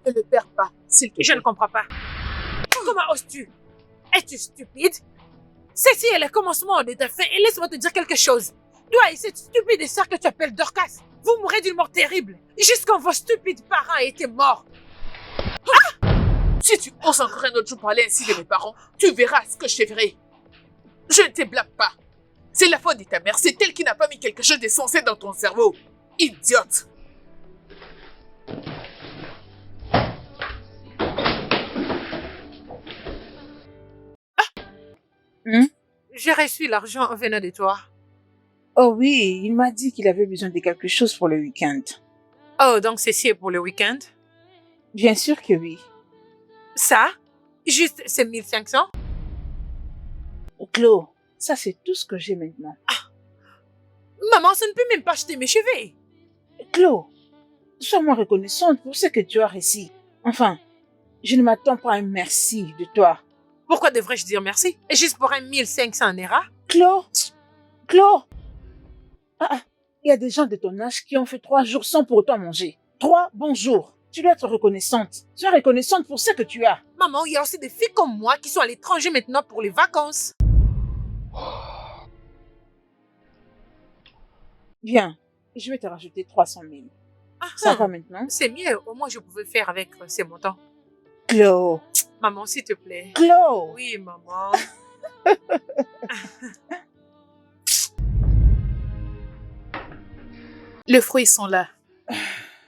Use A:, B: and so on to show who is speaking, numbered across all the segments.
A: Ne le perds pas, s'il te plaît.
B: Je ne comprends pas. Comment oses-tu? Es-tu stupide? Ceci est le commencement de ta fin et laisse-moi te dire quelque chose. Toi et cette stupide sœur que tu appelles Dorcas, vous mourrez d'une mort terrible, jusqu'en vos stupides parents étaient morts.
A: Si tu oses encore un autre jour parler ainsi de mes parents, tu verras ce que je te ferai. Je ne te blâme pas. C'est la faute de ta mère, c'est elle qui n'a pas mis quelque chose d'essentiel dans ton cerveau. Idiote.
B: J'ai reçu l'argent venant de toi.
C: Oh oui, il m'a dit qu'il avait besoin de quelque chose pour le week-end.
B: Oh, donc ceci est pour le week-end?
C: Bien sûr que oui.
B: Ça? Juste ces 1500?
C: Chloé, ça c'est tout ce que j'ai maintenant.
B: Maman, ça ne peut même pas acheter mes cheveux.
C: Chloé, sois-moi reconnaissante pour ce que tu as réussi. Enfin, je ne m'attends pas à un merci de toi.
B: Pourquoi devrais-je dire merci? Juste pour un 1500 Naira?
C: Chloé, il y a des gens de ton âge qui ont fait 3 jours sans pour autant manger. 3 bons jours. Tu dois être reconnaissante. Sois reconnaissante pour ce que tu as.
B: Maman, il y a aussi des filles comme moi qui sont à l'étranger maintenant pour les vacances.
C: Bien, je vais te rajouter 300 000. Ça va maintenant?
B: C'est mieux, au moins je pouvais faire avec ces montants.
C: Chloé.
B: Maman, s'il te plaît.
C: Chloé.
B: Oui, maman.
A: Les fruits sont là.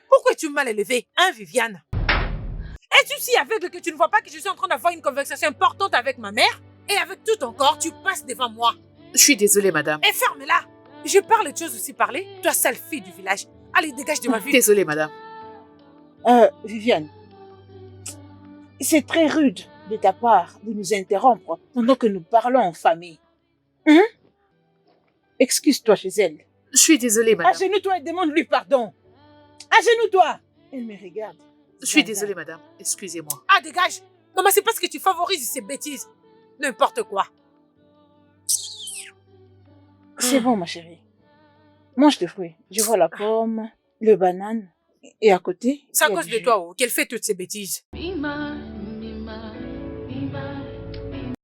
B: Pourquoi es-tu mal élevé, hein, Viviane? Es-tu si aveugle que tu ne vois pas que je suis en train d'avoir une conversation importante avec ma mère? Et avec tout ton corps, tu passes devant moi.
A: Je suis désolée, madame.
B: Et ferme-la. Je parle de choses aussi parler. Toi, sale fille du village. Allez, dégage de ma vie.
A: Désolée, madame.
C: Viviane, c'est très rude de ta part de nous interrompre pendant que nous parlons en famille. Excuse-toi chez elle.
A: Je suis désolée, madame.
C: Agenouille-toi et demande-lui pardon. Agenouille-toi. Elle me regarde.
A: Je suis désolée, madame. Excusez-moi.
B: Ah, dégage. Maman, c'est parce que tu favorises ces bêtises. N'importe quoi.
C: C'est bon, ma chérie. Mange tes fruits. Je vois la pomme, le banane. Et à côté...
B: C'est à cause de toi, oh, qu'elle fait toutes ces bêtises.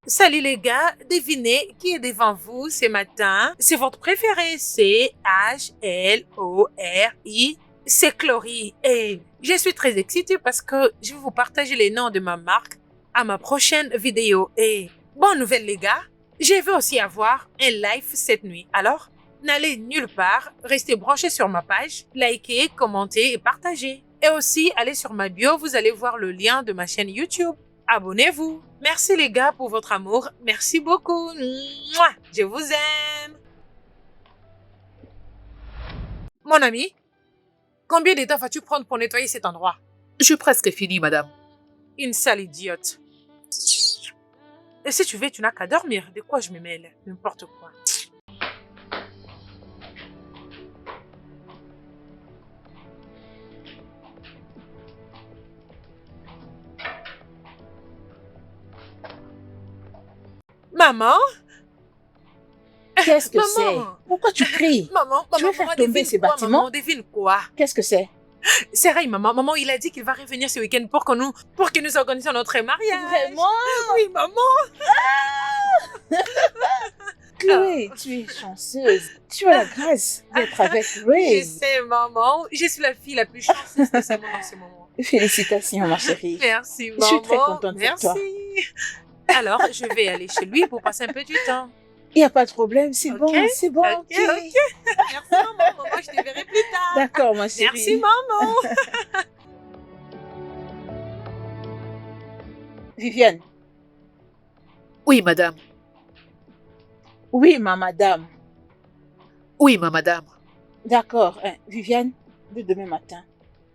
B: Salut les gars, devinez qui est devant vous ce matin. C'est votre préféré, c'est H-L-O-R-I. C'est Chloé. Et je suis très excitée parce que je vais vous partager les noms de ma marque à ma prochaine vidéo. Et bonne nouvelle les gars, je vais aussi avoir un live cette nuit. Alors, n'allez nulle part, restez branchés sur ma page, likez, commentez et partagez. Et aussi, allez sur ma bio, vous allez voir le lien de ma chaîne YouTube. Abonnez-vous. Merci les gars pour votre amour. Merci beaucoup. Mouah, je vous aime. Mon ami, combien de temps vas-tu prendre pour nettoyer cet endroit?
A: Je suis presque finie, madame.
B: Une sale idiote. Et si tu veux, tu n'as qu'à dormir. De quoi je me mêle? N'importe quoi. Maman?
C: Qu'est-ce que
B: Maman.
C: c'est? Pourquoi tu cries?
B: Maman,
C: Tu veux faire tomber ces
B: quoi,
C: bâtiments?
B: maman, devine quoi?
C: Qu'est-ce que c'est?
B: C'est vrai, maman. Maman, il a dit qu'il va revenir ce week-end pour que nous organisions notre mariage.
C: Vraiment?
B: Oui, maman.
C: Chloé, tu es chanceuse. Tu as la grâce d'être avec Ray.
B: Je sais, maman. Je suis la fille la plus chanceuse de ce monde en ce moment.
C: Félicitations, ma chérie.
B: Merci, maman.
C: Je suis très contente pour
B: Merci.
C: toi.
B: Alors, je vais aller chez lui pour passer un peu du temps.
C: Il n'y a pas de problème, c'est
B: Ok,
C: bon, c'est bon.
B: Ok. Merci, maman. Maman, je te verrai plus tard.
C: D'accord, ma chérie.
B: Merci, maman.
C: Viviane.
A: Oui, madame.
C: Oui, ma madame.
A: Oui, ma madame.
C: D'accord, Viviane, de demain matin,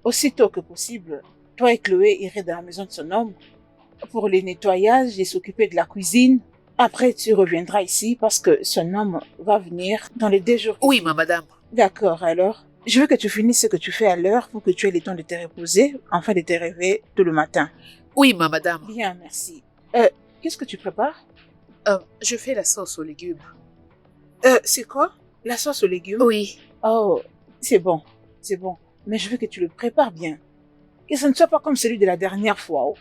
C: aussitôt que possible, toi et Chloé irez dans la maison de son homme pour les nettoyages et s'occuper de la cuisine. Après, tu reviendras ici parce que son homme va venir dans les 2 jours.
A: Oui, ma madame.
C: D'accord, alors, je veux que tu finisses ce que tu fais à l'heure pour que tu aies le temps de te reposer, afin de te réveiller tout le matin.
A: Oui, ma madame.
C: Bien, merci. Qu'est-ce que tu prépares?
A: Je fais la sauce aux légumes.
C: C'est quoi? La sauce aux légumes?
A: Oui.
C: Oh, c'est bon, c'est bon. Mais je veux que tu le prépares bien. Que ce ne soit pas comme celui de la dernière fois. Oh.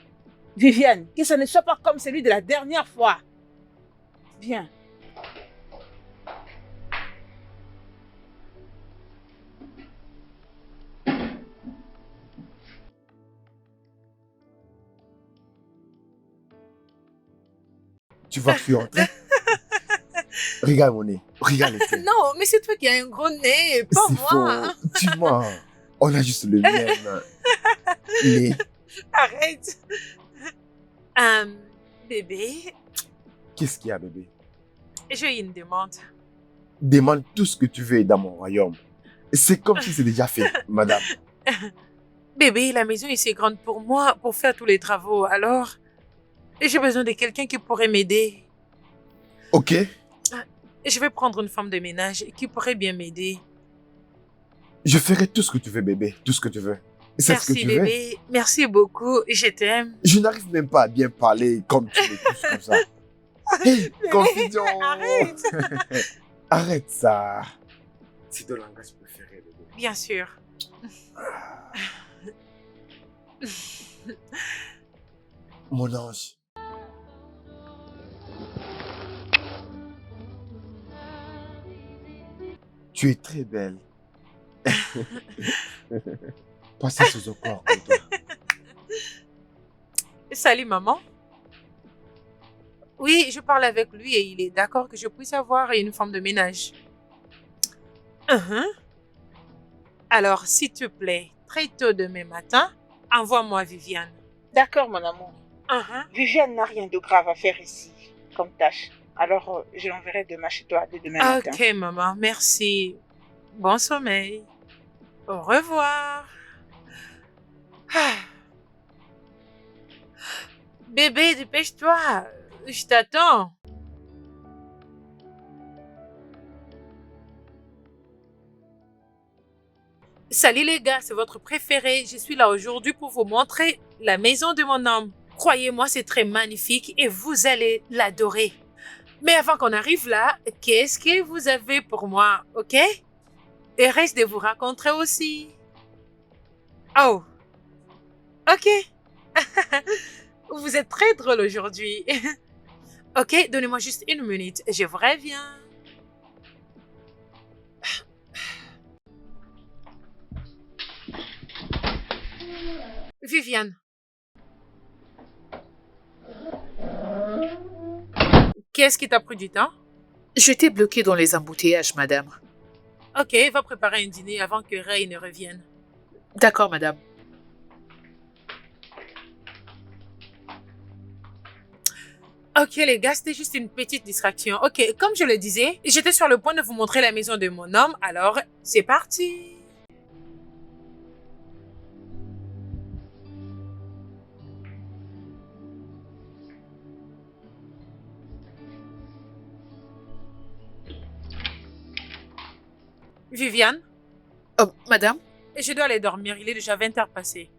C: Viviane, que ce ne soit pas comme celui de la dernière fois. Viens.
D: Tu vas fuir entrer. Regarde mon nez. Regarde les tiens.
B: Non, mais c'est toi qui as un gros nez, pas
D: C'est
B: moi.
D: faux. Tu mens. On a juste le même nez.
B: Arrête. Bébé,
D: Qu'est-ce qu'il y a, bébé?
B: j'ai une demande.
D: Demande tout ce que tu veux dans mon royaume. C'est comme si c'est déjà fait, madame.
B: Bébé, la maison est assez grande pour moi, pour faire tous les travaux. Alors, j'ai besoin de quelqu'un qui pourrait m'aider.
D: Ok.
B: Je vais prendre une femme de ménage qui pourrait bien m'aider.
D: Je ferai tout ce que tu veux, bébé. Tout ce que tu veux. C'est ce que
B: Merci,
D: tu veux.
B: bébé. Merci beaucoup. Je t'aime.
D: Je n'arrive même pas à bien parler comme tu me pousses comme ça. Hey, confusion.
B: Arrête.
D: Arrête ça. C'est ton langage préféré, bébé.
B: Bien sûr.
D: Mon ange. Tu es très belle. Passez sous au corps comme toi.
B: Salut, maman. Oui, je parle avec lui et il est d'accord que je puisse avoir une femme de ménage. Mhm. Alors, s'il te plaît, très tôt demain matin, envoie-moi Viviane.
C: D'accord, mon amour.
B: Mhm.
C: Viviane n'a rien de grave à faire ici, comme tâche. Alors, je l'enverrai demain chez toi, dès demain matin.
B: Ok, maman, merci. Bon sommeil. Au revoir. Ah. Bébé, dépêche-toi. Je t'attends. Salut les gars, c'est votre préféré. Je suis là aujourd'hui pour vous montrer la maison de mon homme. Croyez-moi, c'est très magnifique et vous allez l'adorer. Mais avant qu'on arrive là, qu'est-ce que vous avez pour moi, ok? Et reste de vous rencontrer aussi. Oh, ok. Vous êtes très drôle aujourd'hui. Ok, donnez-moi juste une minute, je vous reviens. Viviane. Qu'est-ce qui t'a pris du temps?
A: J'étais bloquée dans les embouteillages, madame.
B: Ok, va préparer un dîner avant que Ray ne revienne.
A: D'accord, madame.
B: Ok les gars, c'était juste une petite distraction. Ok, comme je le disais, j'étais sur le point de vous montrer la maison de mon homme, alors c'est parti. Viviane,
A: Madame,
B: je dois aller dormir, il est déjà 20h passé.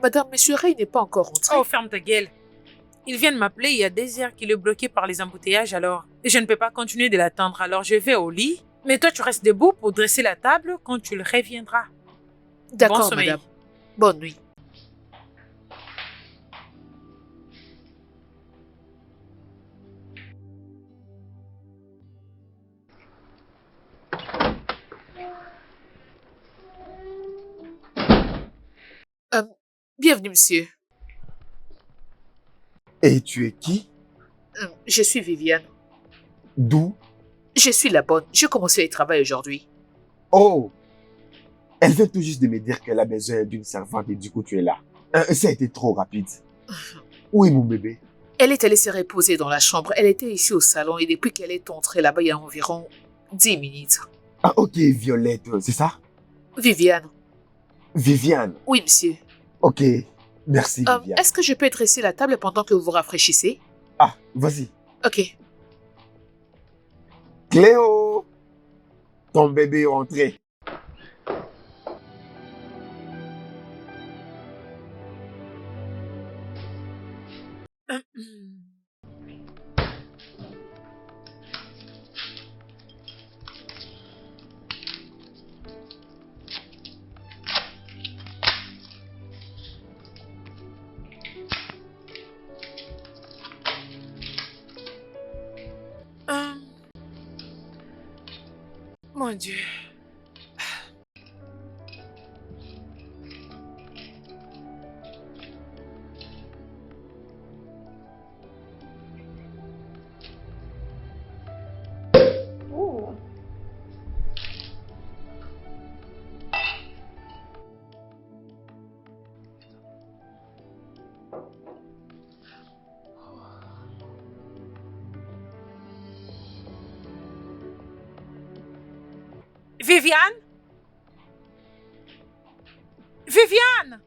A: madame, monsieur Ray n'est pas encore rentré.
B: Oh, ferme ta gueule. Il vient de m'appeler il y a des heures qu'il est bloqué par les embouteillages alors. Je ne peux pas continuer de l'attendre alors je vais au lit. Mais toi tu restes debout pour dresser la table quand tu le reviendras. Bon
A: D'accord,
B: sommeil.
A: madame. Bonne nuit. Bienvenue, monsieur.
D: Et tu es qui?
A: Je suis Viviane.
D: D'où?
A: Je suis la bonne. J'ai commencé le travail aujourd'hui.
D: Oh! Elle vient tout juste de me dire qu'elle a besoin d'une servante et du coup tu es là. Ça a été trop rapide. Où est mon bébé?
A: Elle est allée se reposer dans la chambre. Elle était ici au salon et depuis qu'elle est entrée là-bas il y a environ 10 minutes.
D: Ah ok, Violette, c'est ça?
A: Viviane.
D: Viviane.
A: Oui, monsieur.
D: Ok, merci Viviane.
A: Est-ce que je peux dresser la table pendant que vous vous rafraîchissez?
D: Ah, vas-y.
A: Ok.
D: Cléo! Ton bébé est rentré.
B: Mon Dieu. Viviane? Viviane?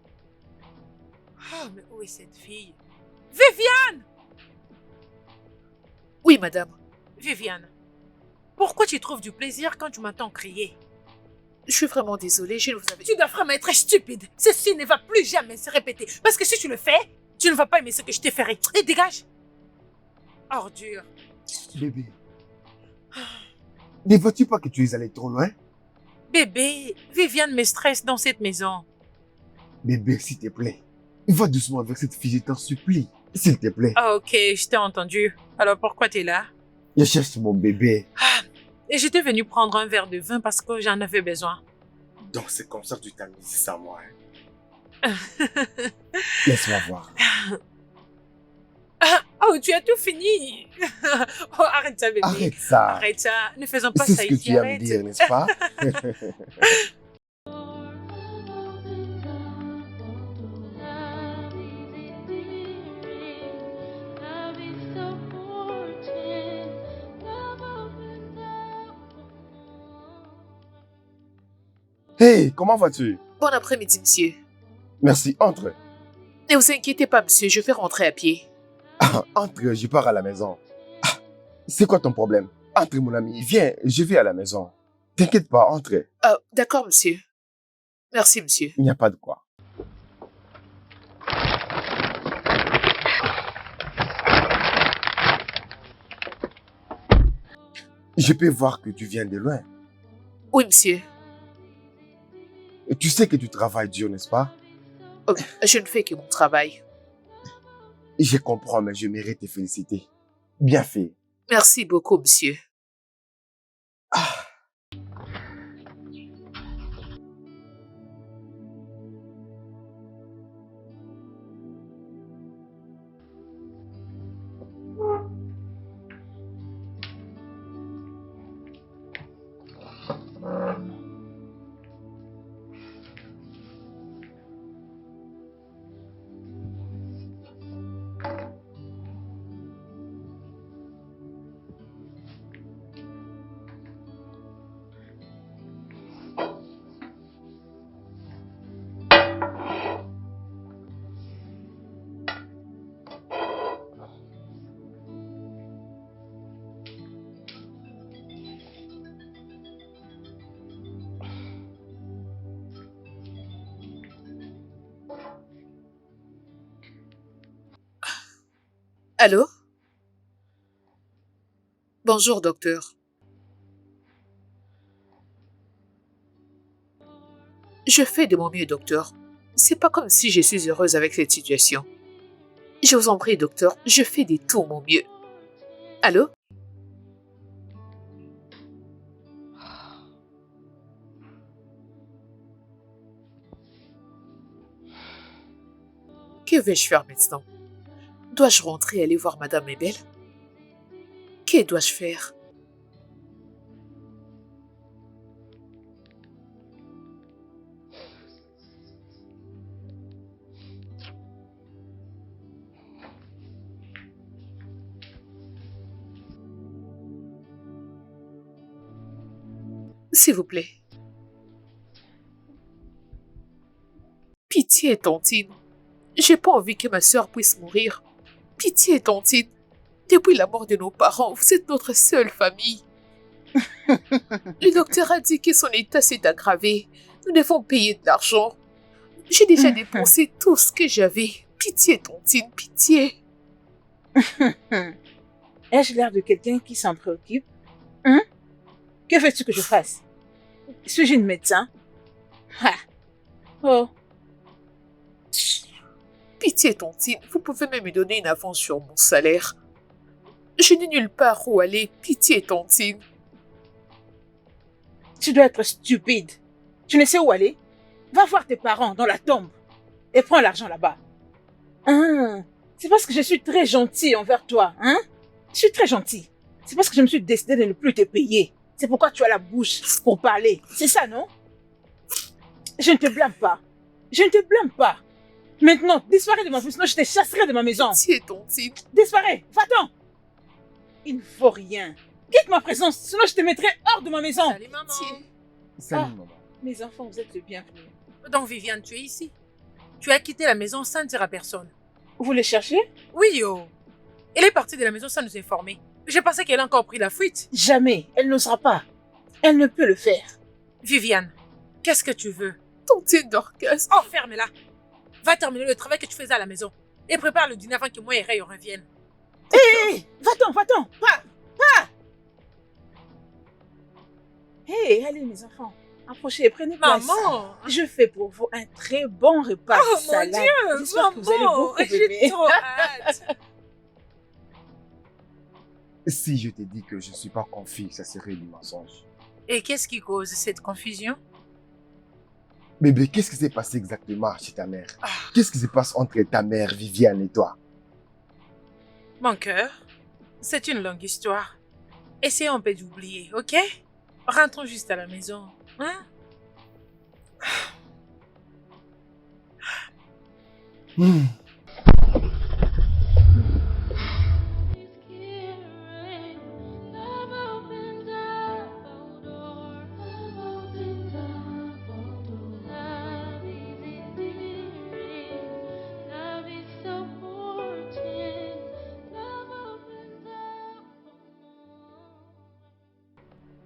B: Oh, mais où est cette fille? Viviane!
A: Oui, madame.
B: Viviane, pourquoi tu trouves du plaisir quand tu m'entends crier?
A: Je suis vraiment désolée, je ne vous avais...
B: Tu dois vraiment être stupide. Ceci ne va plus jamais se répéter. Parce que si tu le fais, tu ne vas pas aimer ce que je te ferai. Et dégage! Ordure.
D: Bébé. Ne vois-tu pas que tu es allé trop loin?
B: Bébé, Viviane me stresse dans cette maison.
D: Bébé, s'il te plaît. Va doucement avec cette fille, je t'en supplie. S'il te plaît.
B: Ah, ok, je t'ai entendu. Alors pourquoi t'es là?
D: Je cherche mon bébé.
B: Et j'étais venue prendre un verre de vin parce que j'en avais besoin.
D: Donc c'est comme ça que tu t'as mis ça, moi. Laisse-moi voir.
B: Oh, tu as tout fini. Oh, arrête ça, bébé.
D: Arrête ça.
B: Arrête ça. Ne faisons pas
D: C'est
B: ça
D: ce que
B: ici.
D: tu as à me
B: Arrête.
D: dire, n'est-ce pas? Hey, comment vas-tu?
A: Bon après-midi, monsieur.
D: Merci, entre.
A: Ne vous inquiétez pas, monsieur, je vais rentrer à pied.
D: Entre, je pars à la maison. C'est quoi ton problème? Entre, mon ami, viens, je vais à la maison. T'inquiète pas, entre.
A: D'accord, monsieur. Merci, monsieur.
D: Il n'y a pas de quoi. Je peux voir que tu viens de loin.
A: Oui, monsieur.
D: Tu sais que tu travailles dur, n'est-ce pas?
A: Je ne fais que mon travail.
D: Je comprends, mais je mérite tes féliciter. Bien fait.
A: Merci beaucoup, monsieur. Allô? Bonjour, docteur. Je fais de mon mieux, docteur. C'est pas comme si je suis heureuse avec cette situation. Je vous en prie, docteur, je fais de tout mon mieux. Allô? Que vais-je faire maintenant? Dois-je rentrer et aller voir Madame Ebel? Que dois-je faire? S'il vous plaît. Pitié, Tantine. J'ai pas envie que ma sœur puisse mourir. Pitié, Tantine. Depuis la mort de nos parents, vous êtes notre seule famille. Le docteur a dit que son état s'est aggravé. Nous devons payer de l'argent. J'ai déjà dépensé tout ce que j'avais. Pitié, Tantine, pitié.
C: Ai-je l'air de quelqu'un qui s'en préoccupe? Hein? Que veux-tu que je fasse? Suis-je une médecin? Ah. Oh.
A: Pitié, Tantine, vous pouvez même me donner une avance sur mon salaire. Je n'ai nulle part où aller. Pitié, Tantine.
C: Tu dois être stupide. Tu ne sais où aller? Va voir tes parents dans la tombe et prends l'argent là-bas. Hein? C'est parce que je suis très gentille envers toi, hein? Je suis très gentille. C'est parce que je me suis décidé de ne plus te payer. C'est pourquoi tu as la bouche pour parler. C'est ça, non? Je ne te blâme pas. Je ne te blâme pas. Maintenant, disparais de ma maison, sinon je te chasserai de ma maison.
A: Pitié, tontine.
C: Disparais, va-t'en. Il ne faut rien. Quitte ma présence, sinon je te mettrai hors de ma maison.
B: Salut, maman.
A: Pitié.
D: Salut,
C: Ah.
D: maman.
C: Mes enfants, vous êtes les bienvenus.
B: Donc, Viviane, tu es ici. Tu as quitté la maison sans dire à personne.
C: Vous les cherchez?
B: Oui, yo. Elle est partie de la maison sans nous informer. Je pensais qu'elle a encore pris la fuite.
C: Jamais. Elle n'osera pas. Elle ne peut le faire.
B: Viviane, qu'est-ce que tu veux?
A: Tontine Dorcas.
B: Oh, ferme-la. Va terminer le travail que tu faisais à la maison. Et prépare le dîner avant que moi et Ray reviennent.
C: Hé, va-t'en, va-t'en. Pas. Hé, allez mes enfants. Approchez, prenez place.
B: Maman!
C: Je fais pour vous un très bon repas
B: Oh
C: de
B: mon
C: salade.
B: Dieu!
C: J'espère que vous allez
B: Maman!
C: beaucoup
B: J'ai
C: aimer.
B: trop hâte!
D: Si je te dis que je ne suis pas confit, ça serait du mensonge.
B: Et qu'est-ce qui cause cette confusion?
D: Bébé, qu'est-ce qui s'est passé exactement chez ta mère?
B: Ah.
D: Qu'est-ce qui se passe entre ta mère, Viviane, et toi?
B: Mon cœur, c'est une longue histoire. Essayons un peu d'oublier, ok? Rentrons juste à la maison, hein?
D: Hmm.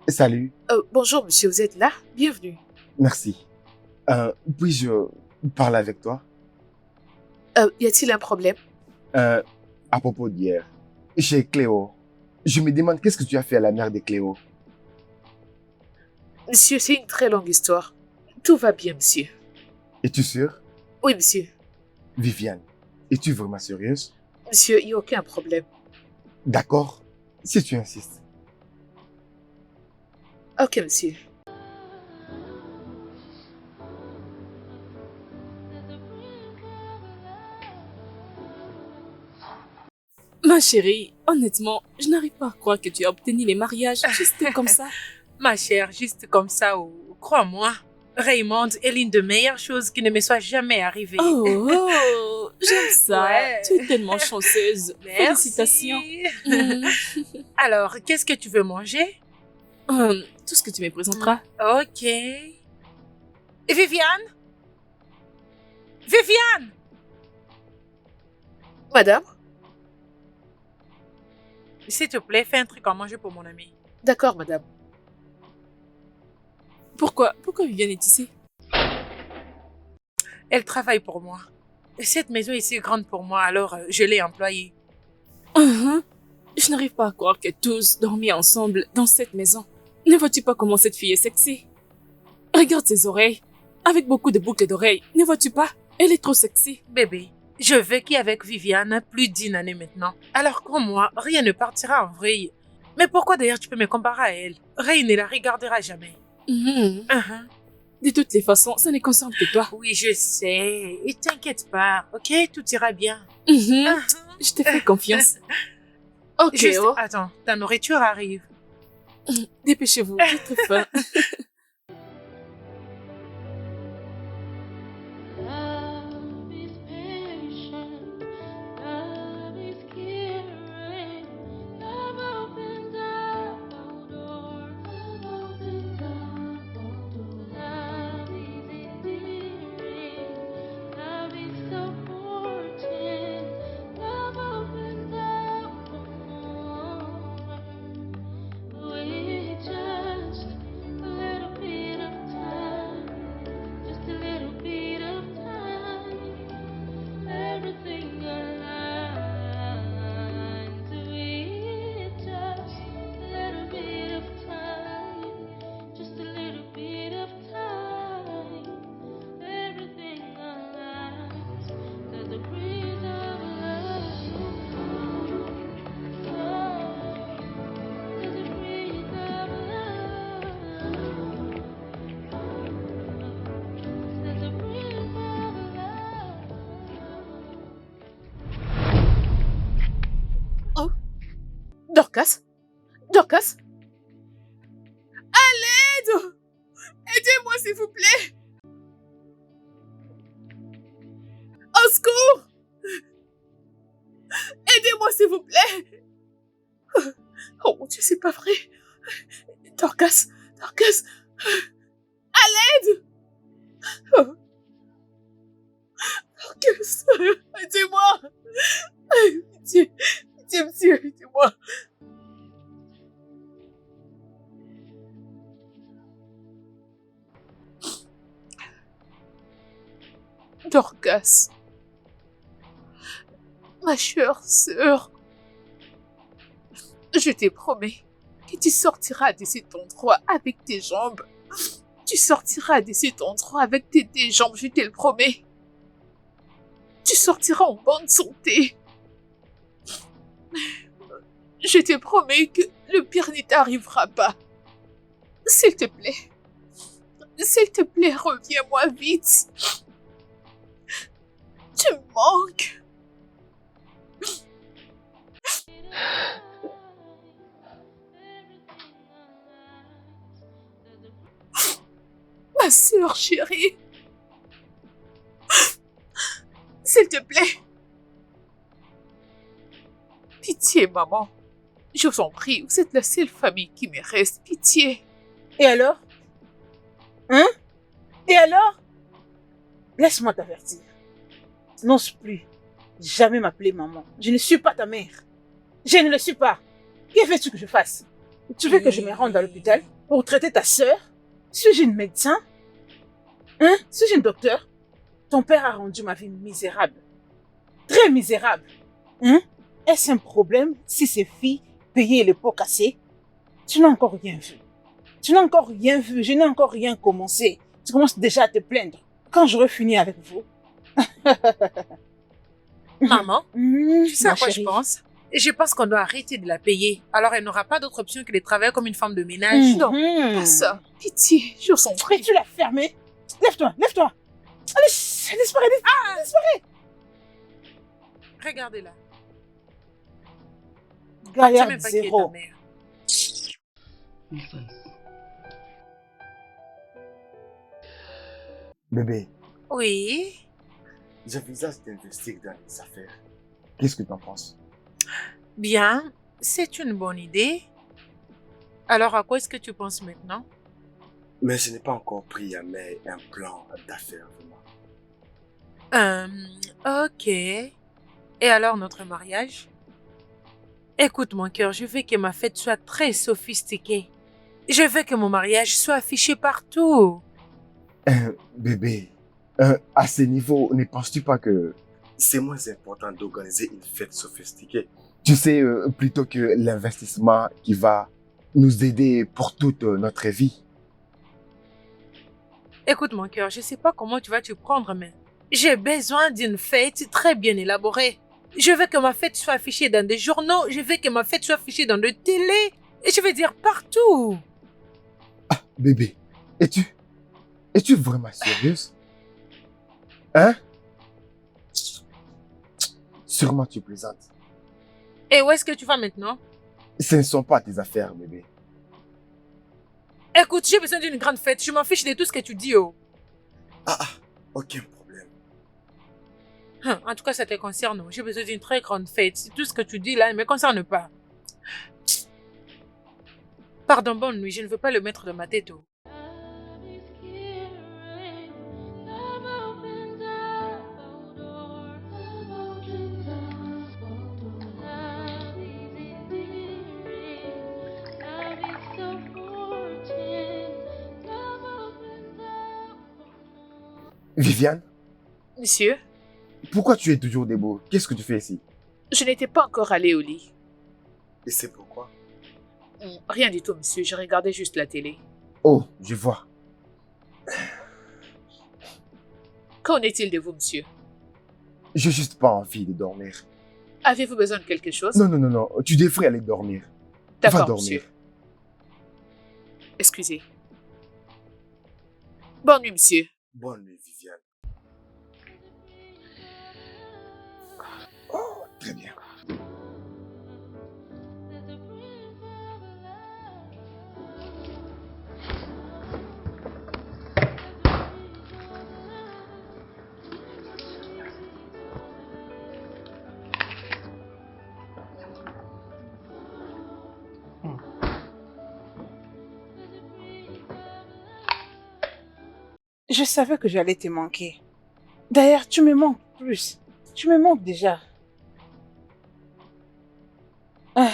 D: Salut,
A: Bonjour, monsieur, vous êtes là? Bienvenue.
D: merci. Puis-je parler avec toi?
A: Y a-t-il un problème?
D: À propos d'hier, chez Cléo, je me demande qu'est-ce que tu as fait à la mère de Cléo?
A: Monsieur, c'est une très longue histoire. Tout va bien, monsieur.
D: Es-tu sûre?
A: Oui, monsieur.
D: Viviane, es-tu vraiment sérieuse?
A: Monsieur, il n'y a aucun problème.
D: D'accord, si tu insistes.
A: Ok, monsieur.
E: Ma chérie, honnêtement, je n'arrive pas à croire que tu as obtenu les mariages juste comme ça.
B: Ma chère, juste comme ça, crois-moi, Raymond est l'une des meilleures choses qui ne me soit jamais arrivée.
E: Oh, j'aime ça.
B: Ouais.
E: Tu es tellement chanceuse.
B: Merci.
E: Félicitations. Mm.
B: Alors, qu'est-ce que tu veux manger?
E: Tout ce que tu me présenteras.
B: Ok. Et Viviane? Viviane!
A: Madame?
B: S'il te plaît, fais un truc à manger pour mon ami.
A: D'accord, madame.
E: Pourquoi Viviane est ici?
B: Elle travaille pour moi. Et cette maison est si grande pour moi, alors je l'ai employée.
E: Je n'arrive pas à croire que tous dormi ensemble dans cette maison. Ne vois-tu pas comment cette fille est sexy? Regarde ses oreilles. Avec beaucoup de boucles d'oreilles. Ne vois-tu pas? Elle est trop sexy.
B: Bébé, je vécu avec Viviane plus d'1 année maintenant. Alors pour moi, rien ne partira en vrille. Mais pourquoi d'ailleurs tu peux me comparer à elle? Rien ne la regardera jamais. Uh-huh.
E: De toutes les façons, ça ne concerne que toi.
B: Oui, je sais. Et t'inquiète pas, ok? Tout ira bien.
E: Je te fais confiance.
A: Ok,
B: Juste,
A: oh.
B: attends, ta nourriture arrive.
E: Dépêchez-vous, j'ai très faim.
F: Love is patient, love is caring, love opens up all doors, love opens up all doors. Love is endearing, love is supporting, love opens up all doors. We just let
A: Dorcas? Dorcas? À l'aide! Aidez-moi, s'il vous plaît! Au secours! Aidez-moi, s'il vous plaît! Oh mon Dieu, c'est pas vrai! Dorcas! Dorcas! À l'aide! Oh. Dorcas! Aidez-moi! Pitié! Pitié, monsieur, aidez-moi! Dorcas, ma chère sœur, je te promets que tu sortiras de cet endroit avec tes jambes. Tu sortiras de cet endroit avec tes deux jambes, je te le promets. Tu sortiras en bonne santé. Je te promets que le pire ne t'arrivera pas. S'il te plaît, reviens-moi vite. Tu me manques. Ma sœur chérie. S'il te plaît. Pitié, maman. Je vous en prie, vous êtes la seule famille qui me reste. Pitié.
C: Et alors? Hein? Et alors? Laisse-moi t'avertir. N'ose plus jamais m'appeler maman. Je ne suis pas ta mère. Je ne le suis pas. Que veux-tu que je fasse? Tu veux que je me rende à l'hôpital pour traiter ta sœur? Suis-je une médecin? Hein? Suis-je une docteur? Ton père a rendu ma vie misérable. Très misérable. Hein? Est-ce un problème si ces filles payaient les pots cassés? Tu n'as encore rien vu. Tu n'as encore rien vu. Je n'ai encore rien commencé. Tu commences déjà à te plaindre. Quand j'aurai fini avec vous.
B: Maman, tu sais
C: Ma
B: à quoi je
C: chérie.
B: pense? Je pense qu'on doit arrêter de la payer. Alors elle n'aura pas d'autre option que de travailler comme une femme de ménage.
A: Non, pas ça. Pitié, je vous en prie.
C: Tu l'as fermé. Lève-toi, lève-toi. Allez, disparaît, disparaît.
B: Regardez-la. Tu sais
C: Galère
B: même pas qui est ta
C: zéro.
B: mère.
D: Bébé,
B: Oui.
D: j'envisage d'investir dans les affaires. Qu'est-ce que t'en penses?
B: Bien, c'est une bonne idée. Alors à quoi est-ce que tu penses maintenant?
D: Mais je n'ai pas encore pris à main un plan d'affaires, vraiment.
B: Ok. Et alors notre mariage? Écoute mon cœur, je veux que ma fête soit très sophistiquée. Je veux que mon mariage soit affiché partout.
D: Bébé, à ce niveau, ne penses-tu pas que c'est moins important d'organiser une fête sophistiquée? Tu sais, plutôt que l'investissement qui va nous aider pour toute notre vie.
B: Écoute mon cœur, je sais pas comment tu vas t'y prendre, mais j'ai besoin d'une fête très bien élaborée. Je veux que ma fête soit affichée dans des journaux, je veux que ma fête soit affichée dans des télés, et je veux dire partout.
D: Bébé, es-tu vraiment sérieuse? Hein? Sûrement tu plaisantes.
B: Et où est-ce que tu vas maintenant?
D: Ce ne sont pas tes affaires, bébé.
B: Écoute, j'ai besoin d'une grande fête, je m'en fiche de tout ce que tu dis, oh.
D: Aucun problème.
B: En tout cas, ça te concerne, oh. J'ai besoin d'une très grande fête. Tout ce que tu dis là ne me concerne pas. Pardon, bonne nuit, je ne veux pas le mettre dans ma tête, oh.
F: Love is caring. Love opens up all doors. Love opens up all doors. Love is endearing. Love is so fortunate. Love opens up all doors.
D: Viviane,
A: Monsieur,
D: pourquoi tu es toujours debout? Qu'est-ce que tu fais ici?
A: je n'étais pas encore allée au lit.
D: Et c'est pourquoi?
A: Rien du tout, monsieur. Je regardais juste la télé.
D: Oh, je vois.
A: Qu'en est-il de vous, monsieur?
D: J'ai juste pas envie de dormir.
A: Avez-vous besoin de quelque chose?
D: Non. Tu devrais aller dormir. Va
A: D'accord,
D: dormir.
A: monsieur. Excusez. Bonne nuit, monsieur.
D: Bonne nuit, Viviane. Oh, très bien.
F: There's a
C: Je savais que j'allais te manquer. D'ailleurs, tu me manques plus. Tu me manques déjà. Ah,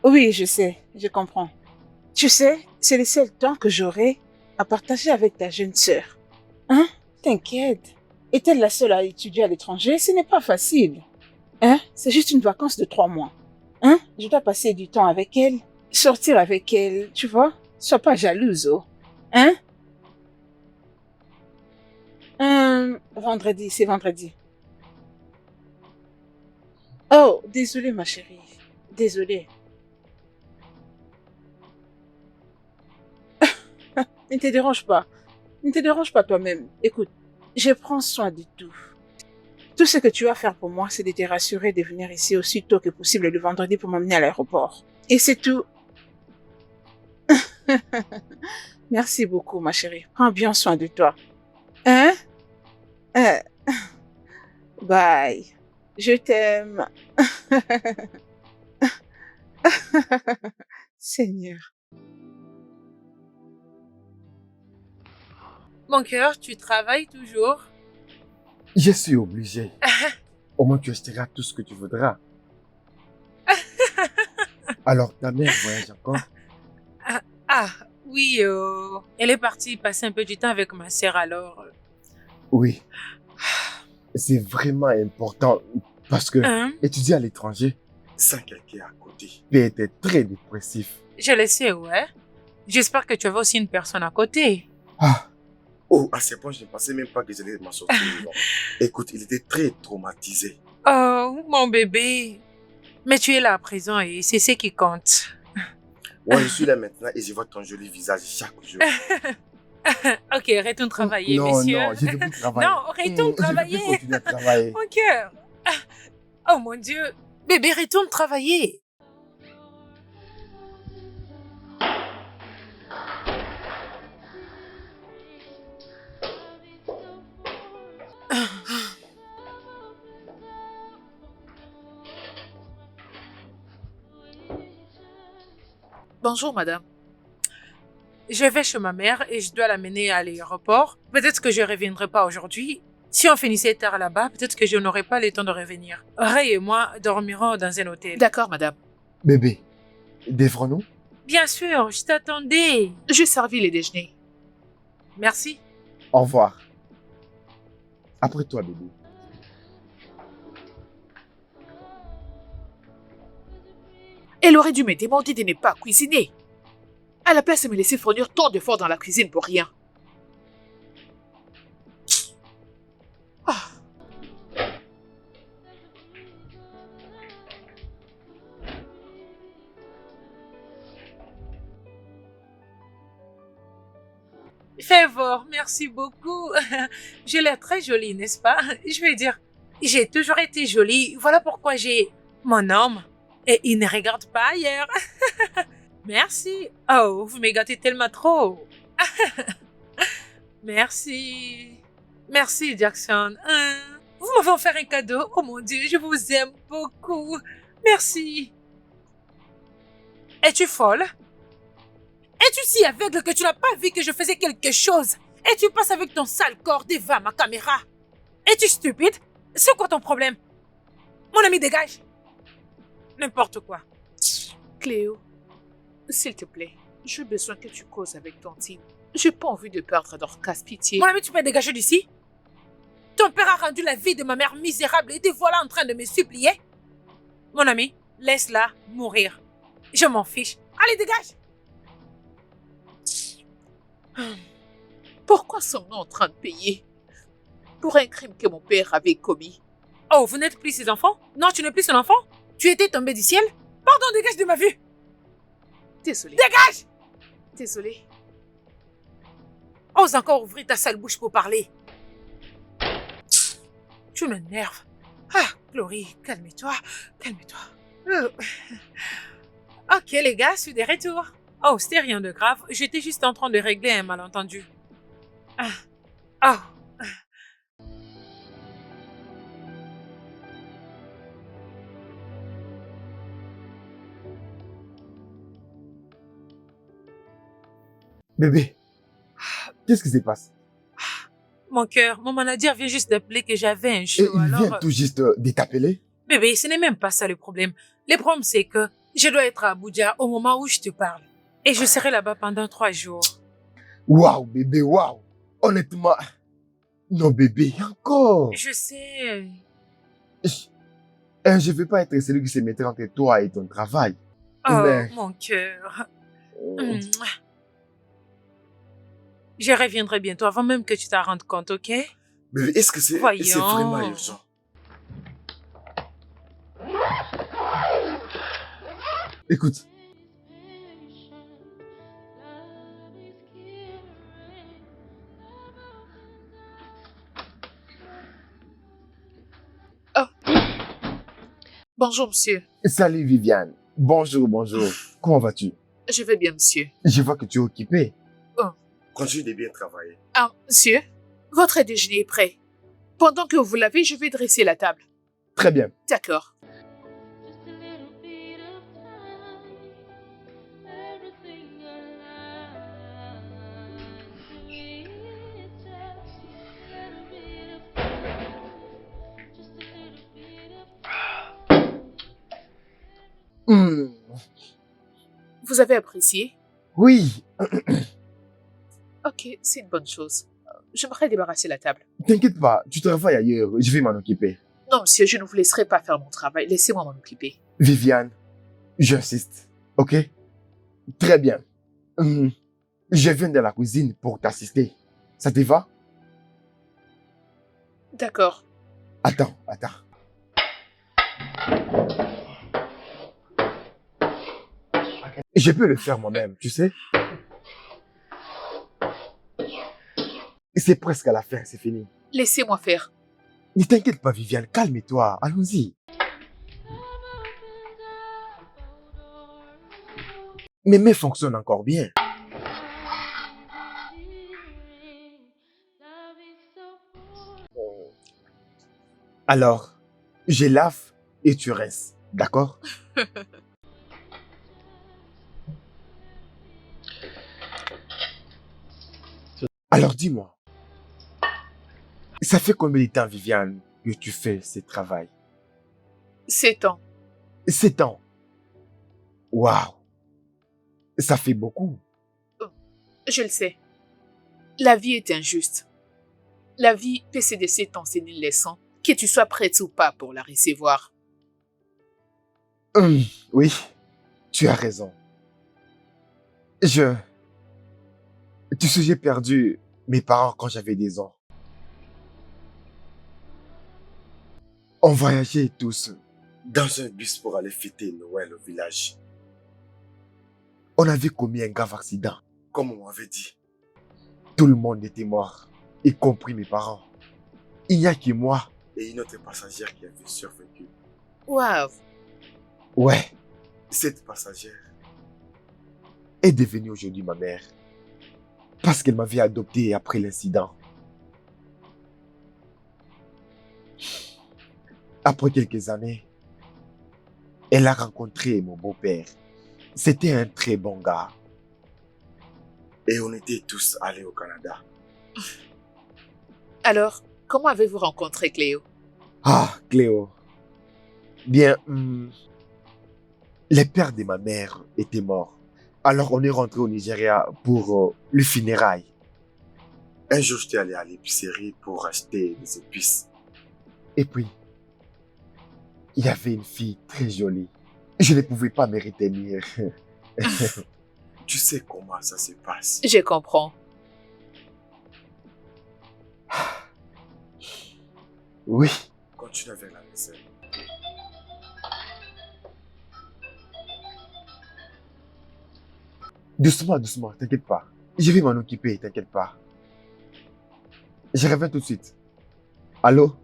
C: oui, je sais, je comprends. Tu sais, c'est le seul temps que j'aurai à partager avec ta jeune sœur. Hein? T'inquiète. Est-elle la seule à étudier à l'étranger? Ce n'est pas facile. Hein? C'est juste une vacance de 3 mois. Hein? Je dois passer du temps avec elle, sortir avec elle, tu vois? Sois pas jalouse, oh. Hein? Vendredi, c'est vendredi. Oh, désolée, ma chérie. Désolée. Ne te dérange pas. Ne te dérange pas toi-même. Écoute, je prends soin de tout. Tout ce que tu vas faire pour moi, c'est de te rassurer de venir ici aussi tôt que possible le vendredi pour m'emmener à l'aéroport. Et c'est tout. Merci beaucoup, ma chérie. Prends bien soin de toi. Hein? Euh, Bye. Je t'aime. Seigneur.
B: Mon cœur, tu travailles toujours?
D: Je suis obligé. Au moins, tu achèteras tout ce que tu voudras. Alors, ta mère voyage encore?
B: Ah, oui, elle est partie passer un peu du temps avec ma sœur alors.
D: Oui. C'est vraiment important parce que
B: Hein?
D: étudier à l'étranger, sans quelqu'un à côté, peut être très dépressif.
B: Je le sais, ouais. J'espère que tu avais aussi une personne à côté.
D: Ah,
G: Oh, à ce point, je ne pensais même pas que j'allais m'en sortir vivant. Écoute, il était très traumatisé.
B: Oh, mon bébé. Mais tu es là à présent et c'est ce qui compte.
G: Ouais, je suis là maintenant et je vois ton joli visage chaque jour.
B: Ok, retourne travailler,
D: non,
B: monsieur.
D: non, je veux plus travailler.
B: Non, retourne
D: Je veux
B: travailler.
D: plus continuer à travailler.
B: Mon cœur. Oh mon Dieu. Bébé, retourne travailler.
A: Bonjour, madame.
B: Je vais chez ma mère et je dois l'amener à l'aéroport. Peut-être que je ne reviendrai pas aujourd'hui. Si on finissait tard là-bas, peut-être que je n'aurai pas le temps de revenir. Ray et moi dormirons dans un hôtel.
A: D'accord, madame.
D: Bébé, défrons-nous?
B: Bien sûr, je t'attendais.
A: J'ai servi les déjeuners.
B: Merci.
D: Au revoir. Après toi, bébé.
A: Elle aurait dû me demander de ne pas cuisiner. À la place de me laisser fournir tant d'efforts dans la cuisine pour rien. Ah.
B: Favor, merci beaucoup. J'ai l'air très jolie, n'est-ce pas? Je veux dire, j'ai toujours été jolie. Voilà pourquoi j'ai mon homme. Et il ne regarde pas ailleurs. Merci. Oh, vous me gâtez tellement trop. Merci. Merci, Jackson. Vous m'avez offert un cadeau. Oh mon Dieu, je vous aime beaucoup. Merci. Es-tu folle? Es-tu si aveugle que tu n'as pas vu que je faisais quelque chose? Et tu passes avec ton sale corps devant ma caméra? Es-tu stupide? C'est quoi ton problème? Mon ami, dégage. N'importe quoi.
A: Cléo, s'il te plaît, j'ai besoin que tu causes avec Tantine. J'ai pas envie de perdre Dorcas, pitié.
B: Mon ami, tu peux dégager d'ici? Ton père a rendu la vie de ma mère misérable et te voilà en train de me supplier? Mon ami, laisse-la mourir. Je m'en fiche. Allez, dégage!
A: Pourquoi sommes-nous en train de payer pour un crime que mon père avait commis?
B: Oh, vous n'êtes plus ses enfants? Non, tu n'es plus son enfant? Tu étais tombé du ciel? Pardon, dégage de ma vue!
A: Désolée.
B: Dégage!
A: Désolée.
B: Ose encore ouvrir ta sale bouche pour parler. Tu m'énerves. Ah, Chloé, calme-toi, calme-toi. Ok, les gars, je suis de retour. Oh, c'était rien de grave. J'étais juste en train de régler un malentendu. Oh.
D: Bébé, Qu'est-ce qui se passe?
B: Mon cœur, mon manager vient juste d'appeler que j'avais un
D: Et
B: show.
D: il vient
B: Alors,
D: tout juste de t'appeler?
B: bébé, ce n'est même pas ça le problème. Le problème, c'est que je dois être à Abuja au moment où je te parle. Et je serai là-bas pendant 3 jours.
D: Waouh, bébé, waouh. Honnêtement, non, bébé, encore.
B: Je sais.
D: Je ne veux pas être celui qui se mettrait entre toi et ton travail.
B: Oh,
D: Mais-
B: mon cœur. Mouah. Je reviendrai bientôt avant même que tu t'en rendes compte, ok?
G: Bébé, est-ce que c'est
B: Voyons.
G: vraiment urgent?
D: Écoute,
A: Bonjour, monsieur.
D: salut Viviane. Bonjour, bonjour. Comment vas-tu?
A: Je vais bien, monsieur.
D: Je vois que tu es occupé.
G: Continue de bien travailler.
A: Ah, monsieur, votre déjeuner est prêt. Pendant que vous l'avez, je vais dresser la table.
D: Très bien.
A: D'accord.
F: Just a little bit of time, everything alive. It's just a little bit of time, just a little bit of
D: Hmm,
A: Vous avez apprécié?
D: oui,
A: Ok, c'est une bonne chose. J'aimerais débarrasser la table.
D: t'inquiète pas, tu travailles ailleurs, je vais m'en occuper.
A: Non, monsieur, je ne vous laisserai pas faire mon travail. Laissez-moi m'en occuper.
D: Viviane, j'insiste, ok? Très bien. Je viens de la cuisine pour t'assister. Ça te va?
A: D'accord.
D: Attends. Je peux le faire moi-même, tu sais? C'est presque à la fin, c'est fini.
A: Laissez-moi faire.
D: Ne t'inquiète pas, Viviane, calme-toi, allons-y. Mes mains fonctionnent encore bien.
F: love is so
D: Alors, je lave et tu restes, d'accord? Alors dis-moi, ça fait combien de temps, Viviane, que tu fais ce travail?
A: 7 ans.
D: 7 ans. Waouh! Ça fait beaucoup.
A: Je le sais. La vie est injuste. La vie peut se laisser t'enseigner une leçon, que tu sois prête ou pas pour la recevoir.
D: Oui, tu as raison. Tu sais, j'ai perdu mes parents quand j'avais 10 ans. On voyageait tous.
G: Dans un bus pour aller fêter Noël au village.
D: On avait commis un grave accident.
G: Comme on m'avait dit.
D: Tout le monde était mort, y compris mes parents. Il n'y a que moi.
G: Et une autre passagère qui avait survécu.
A: Waouh!
D: Ouais,
G: Cette passagère,
D: est devenue aujourd'hui ma mère. Parce qu'elle m'avait adopté après l'incident. Après quelques années, elle a rencontré mon beau-père. C'était un très bon gars.
G: et on était tous allés au Canada.
A: Alors, comment avez-vous rencontré Cléo?
D: Ah, Cléo. Bien, le père de ma mère était mort. Alors on est rentré au Nigeria pour le funérail.
G: Un jour, j'étais allé à l'épicerie pour acheter des épices.
D: Et puis, il y avait une fille très jolie. Je ne pouvais pas me retenir.
G: Tu sais comment ça se passe.
A: Je comprends.
D: Oui,
G: Continue avec la vaisselle.
D: doucement, doucement, t'inquiète pas. Je vais m'en occuper, t'inquiète pas. Je reviens tout de suite. Allô?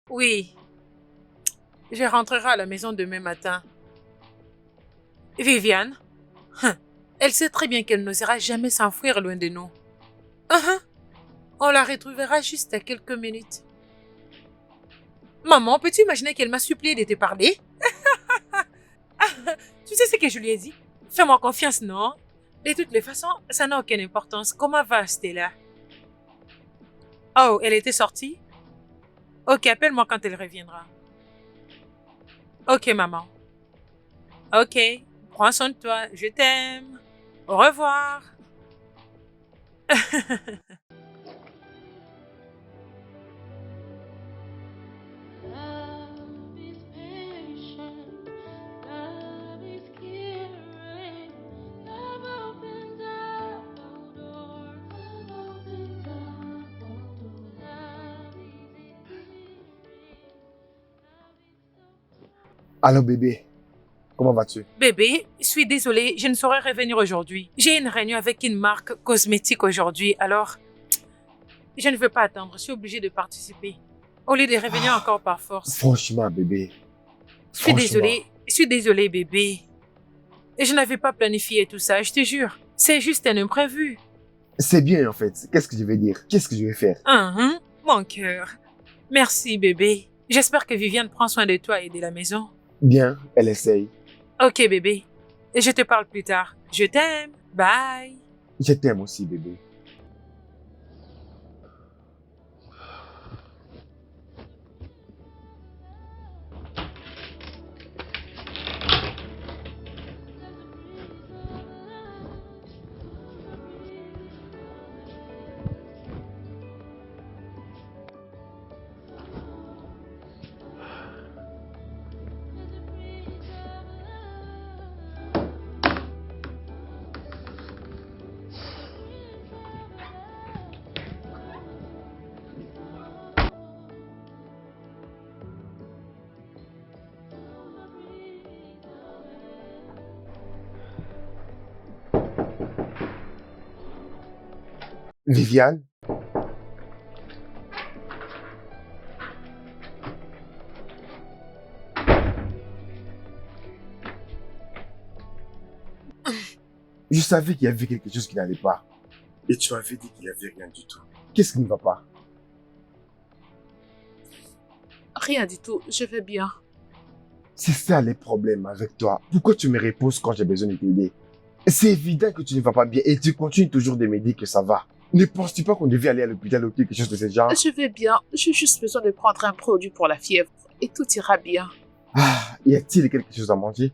B: Oui. Je rentrerai à la maison demain matin. Viviane, elle sait très bien qu'elle n'osera jamais s'enfuir loin de nous. On la retrouvera juste à quelques minutes. Maman, peux-tu imaginer qu'elle m'a supplié de te parler? Tu sais ce que je lui ai dit? Fais-moi confiance, non? De toutes les façons, ça n'a aucune importance. Comment va Stella? Oh, elle était sortie? Ok, appelle-moi quand elle reviendra. Ok, maman. Ok, prends soin de toi. Je t'aime. Au revoir.
F: Love is patient, love is caring, love opens up all doors, love opens up all doors, love is endearing, love is so.
D: Allô bébé, comment vas-tu?
B: Bébé, je suis désolée, je ne saurais revenir aujourd'hui. J'ai une réunion avec une marque cosmétique aujourd'hui, alors je ne veux pas attendre, je suis obligée de participer. Au lieu de revenir encore par force.
D: Franchement bébé,
B: Je suis
D: franchement.
B: désolée bébé. Et je n'avais pas planifié tout ça, je te jure. C'est juste un imprévu.
D: C'est bien en fait, qu'est-ce que je vais dire? Qu'est-ce que je vais faire?
B: Mon cœur. Merci bébé. J'espère que Viviane prend soin de toi et de la maison.
D: Bien, elle essaye.
B: Ok bébé. Et je te parle plus tard. Je t'aime. Bye.
D: Je t'aime aussi bébé. Viviane? Je savais qu'il y avait quelque chose qui n'allait pas.
G: Et tu avais dit qu'il n'y avait rien du tout.
D: Qu'est-ce qui ne va pas?
A: Rien du tout, je vais bien.
D: C'est ça les problèmes avec toi. Pourquoi tu me reposes quand j'ai besoin de t'aider? C'est évident que tu ne vas pas bien et tu continues toujours de me dire que ça va. Ne penses-tu pas qu'on devait aller à l'hôpital ou quelque chose de ce genre?
A: Je vais bien, j'ai juste besoin de prendre un produit pour la fièvre et tout ira bien.
D: Ah, y a-t-il quelque chose à manger?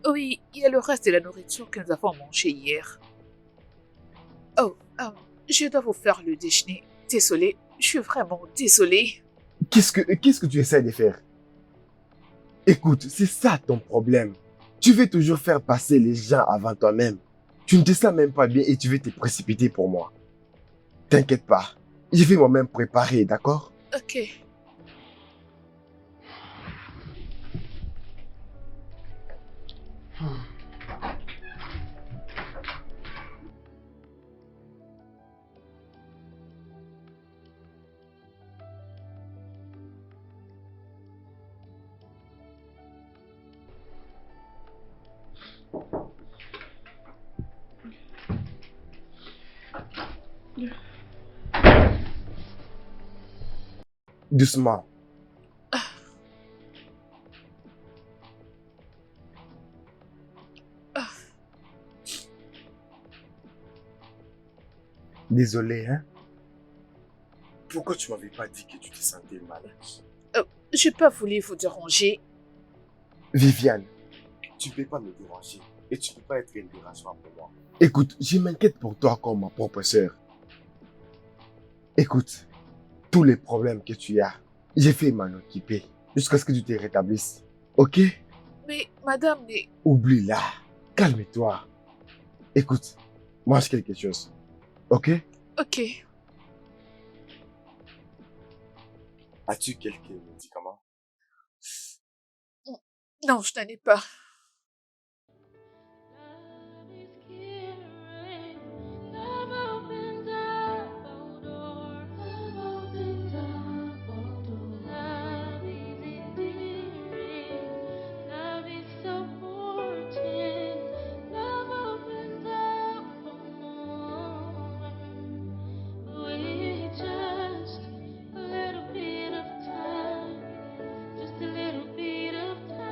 A: Oui, il y a le reste de la nourriture que nous avons mangée hier. Oh, je dois vous faire le déjeuner. Désolée, je suis vraiment désolée.
D: Qu'est-ce que tu essaies de faire? Écoute, c'est ça ton problème. Tu veux toujours faire passer les gens avant toi-même. Tu ne te sens même pas bien et tu veux te précipiter pour moi. T'inquiète pas. Je vais moi-même préparer, d'accord?
A: Ok.
D: Doucement. Désolé, hein?
G: Pourquoi tu m'avais pas dit que tu te sentais mal?
A: J'ai pas voulu vous déranger.
D: Viviane,
G: Tu ne peux pas me déranger. Et tu ne peux pas être une dérangeement pour moi.
D: écoute, je m'inquiète pour toi comme ma propre sœur. Écoute, tous les problèmes que tu as, j'ai fait m'en occuper jusqu'à ce que tu te rétablisses. Ok?
A: Mais madame, mais...
D: Oublie-la. Calme-toi. Écoute, mange quelque chose. Ok?
A: Ok.
G: As-tu quelques médicaments?
A: Non, je n'en ai pas.
F: Love is caring, love opens up all doors, love opens up all doors, love is endearing, love is supporting, love opens up for more. With just a little bit of time, just a little bit of time.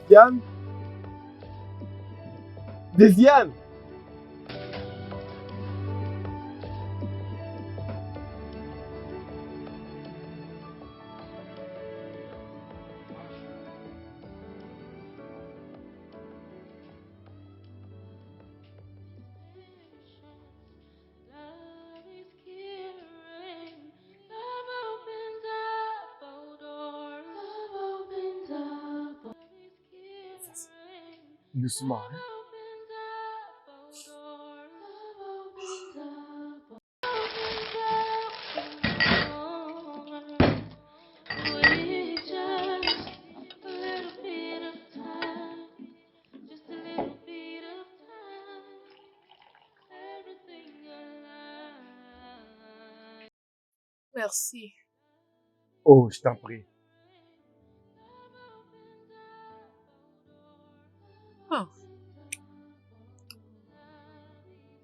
D: Viviane? Viviane?
F: Love is caring. Love opens up all doors. Love opens up. Love is caring.
D: Doucement, hein?
F: Opens up all doors. Love opens up. Opens up all doors. With just a little bit of time. Just a little bit of time. Everything alive.
A: Merci.
D: Oh, je t'en prie.
A: Ah,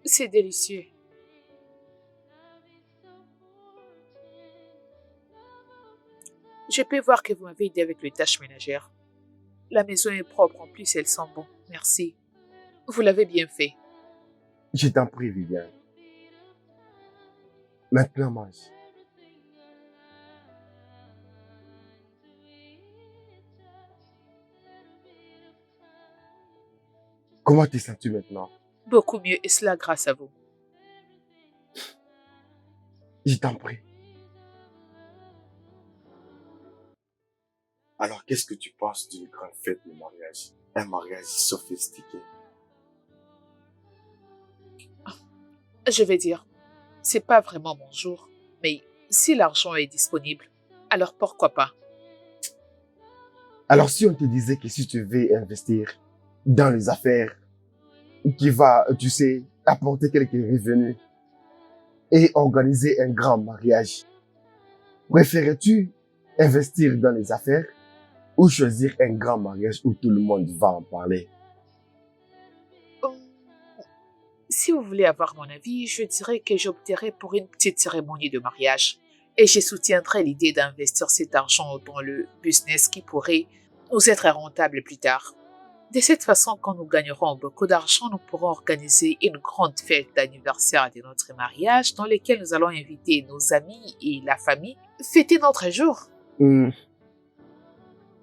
A: c'est délicieux. Je peux voir que vous m'avez aidé avec les tâches ménagères. La maison est propre, en plus elle sent bon. Merci. Vous l'avez bien fait.
D: Je t'en prie, Viviane. Maintenant, mange. Comment te sens-tu maintenant?
A: Beaucoup mieux, et cela grâce à vous.
D: Je t'en prie.
G: Alors, qu'est-ce que tu penses d'une grande fête de mariage? Un mariage sophistiqué.
A: Je vais dire, c'est pas vraiment mon jour, mais si l'argent est disponible, alors pourquoi pas?
D: Alors, si on te disait que si tu veux investir dans les affaires qui va, tu sais, apporter quelques revenus et organiser un grand mariage, préférais-tu investir dans les affaires ou choisir un grand mariage où tout le monde va en parler?
A: Hum, Si vous voulez avoir mon avis, je dirais que j'opterais pour une petite cérémonie de mariage. Et je soutiendrai l'idée d'investir cet argent dans le business qui pourrait nous être rentable plus tard. De cette façon, quand nous gagnerons beaucoup d'argent, nous pourrons organiser une grande fête d'anniversaire de notre mariage dans laquelle nous allons inviter nos amis et la famille, fêter notre jour.
D: Hmm.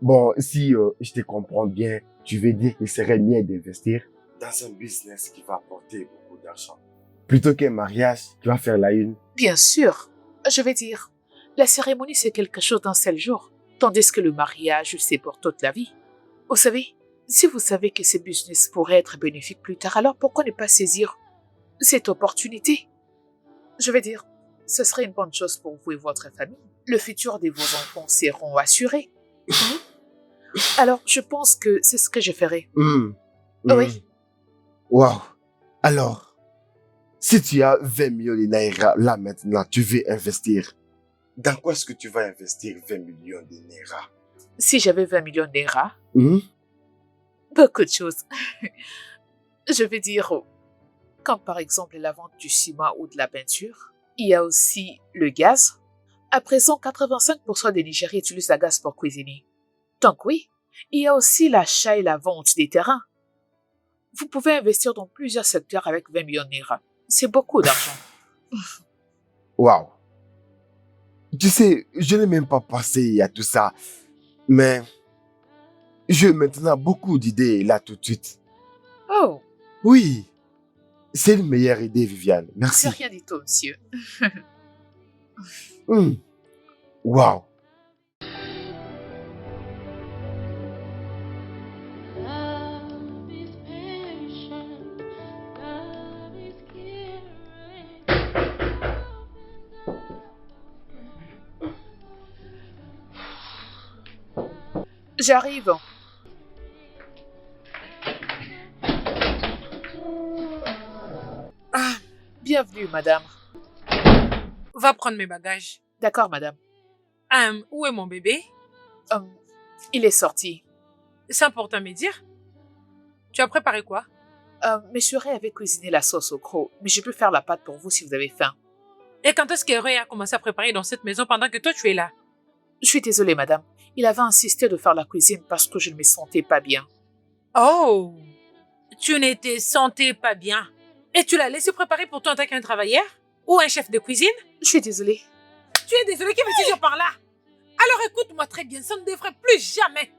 D: Bon, si je te comprends bien, tu veux dire qu'il serait mieux d'investir
G: Dans un business qui va apporter beaucoup d'argent.
D: plutôt qu'un mariage qui va faire la une.
A: Bien sûr, je vais dire, la cérémonie c'est quelque chose d'un seul jour, tandis que le mariage c'est pour toute la vie. Vous savez, si vous savez que ce business pourrait être bénéfique plus tard, alors pourquoi ne pas saisir cette opportunité? Je vais dire, ce serait une bonne chose pour vous et votre famille. Le futur de vos enfants seront assurés. Alors, je pense que c'est ce que je ferai.
D: Hmm.
A: Oui.
D: Wow. Alors, si tu as 20 millions de naira là maintenant, tu veux investir.
G: Dans quoi est-ce que tu vas investir 20 millions de naira?
A: Si j'avais 20 millions d'euros,
D: Hmm?
A: beaucoup de choses. Je vais dire, comme par exemple la vente du ciment ou de la peinture. Il y a aussi le gaz. À présent, 85% des Nigériens utilisent le gaz pour cuisiner. Donc oui, il y a aussi l'achat et la vente des terrains. Vous pouvez investir dans plusieurs secteurs avec 20 millions d'euros. C'est beaucoup d'argent.
D: Wow. Tu sais, je n'ai même pas pensé à tout ça. Mais j'ai maintenant beaucoup d'idées là tout de suite.
A: Oh,
D: Oui, c'est une meilleure idée, Viviane. Merci.
A: c'est rien du tout, monsieur.
D: Hmm. Wow.
F: Love is patient. Love is caring.
A: J'arrive.
B: Ah,
A: Bienvenue, madame.
B: va prendre mes bagages.
A: D'accord, madame.
B: Où est mon bébé?
A: Il est sorti.
B: C'est important à me dire. Tu as préparé quoi?
A: Monsieur Ray avait cuisiné la sauce au croc, mais je peux faire la pâte pour vous si vous avez faim.
B: Et quand est-ce que Ray a commencé à préparer dans cette maison pendant que toi tu es là?
A: Je suis désolée, madame. Il avait insisté de faire la cuisine parce que je ne me sentais pas bien.
B: Oh, tu n'étais sentais pas bien. Et tu l'as laissé préparer pour toi en tant qu'un travailleur? Ou un chef de cuisine?
A: Je suis désolée.
B: Tu es désolé, qui veut-tu dire par là? Alors écoute-moi très bien, ça ne devrait plus jamais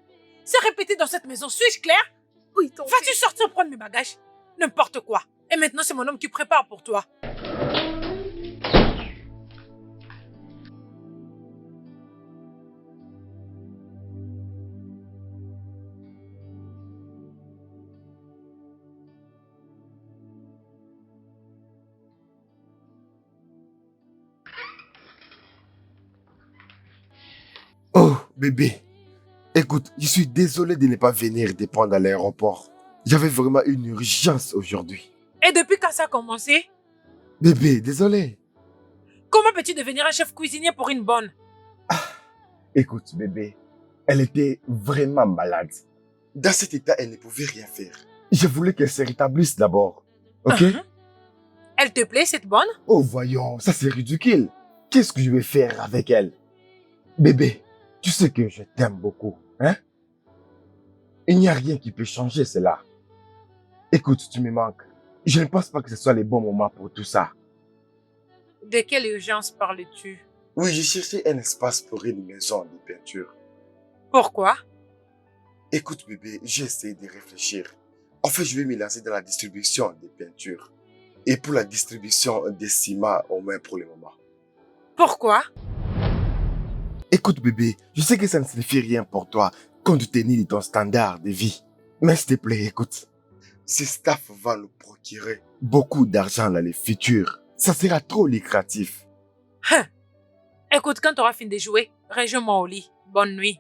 B: se répéter dans cette maison. Suis-je claire?
A: Oui, tante.
B: Vas-tu sortir prendre mes bagages? N'importe quoi. Et maintenant, c'est mon homme qui prépare pour toi.
D: Oh, bébé. Écoute, je suis désolé de ne pas venir te prendre à l'aéroport. J'avais vraiment une urgence aujourd'hui.
B: Et depuis quand ça a commencé?
D: Bébé, désolé.
B: Comment peux-tu devenir un chef cuisinier pour une bonne?
D: Écoute, bébé, elle était vraiment malade.
G: Dans cet état, elle ne pouvait rien faire.
D: Je voulais qu'elle se rétablisse d'abord. Ok?
B: Elle te plaît, cette bonne?
D: Oh, voyons, ça c'est ridicule. Qu'est-ce que je vais faire avec elle? Bébé, tu sais que je t'aime beaucoup, hein? Il n'y a rien qui peut changer cela. Écoute, tu me manques. Je ne pense pas que ce soit le bon moment pour tout ça.
B: De quelle urgence parles-tu?
G: Oui, j'ai cherché un espace pour une maison de peinture.
B: Pourquoi?
G: Écoute, bébé, j'ai essayé de réfléchir. En fait, je vais me lancer dans la distribution des peintures. Et pour la distribution des ciments, au moins pour le moment.
B: Pourquoi?
D: Écoute, bébé, je sais que ça ne signifie rien pour toi compte tenu de ton standard de vie. Mais s'il te plaît, écoute.
G: Ce staff va nous procurer.
D: Beaucoup d'argent dans le futur. Ça sera trop lucratif.
B: Écoute, quand tu auras fini de jouer, rejoins-moi au lit. Bonne nuit.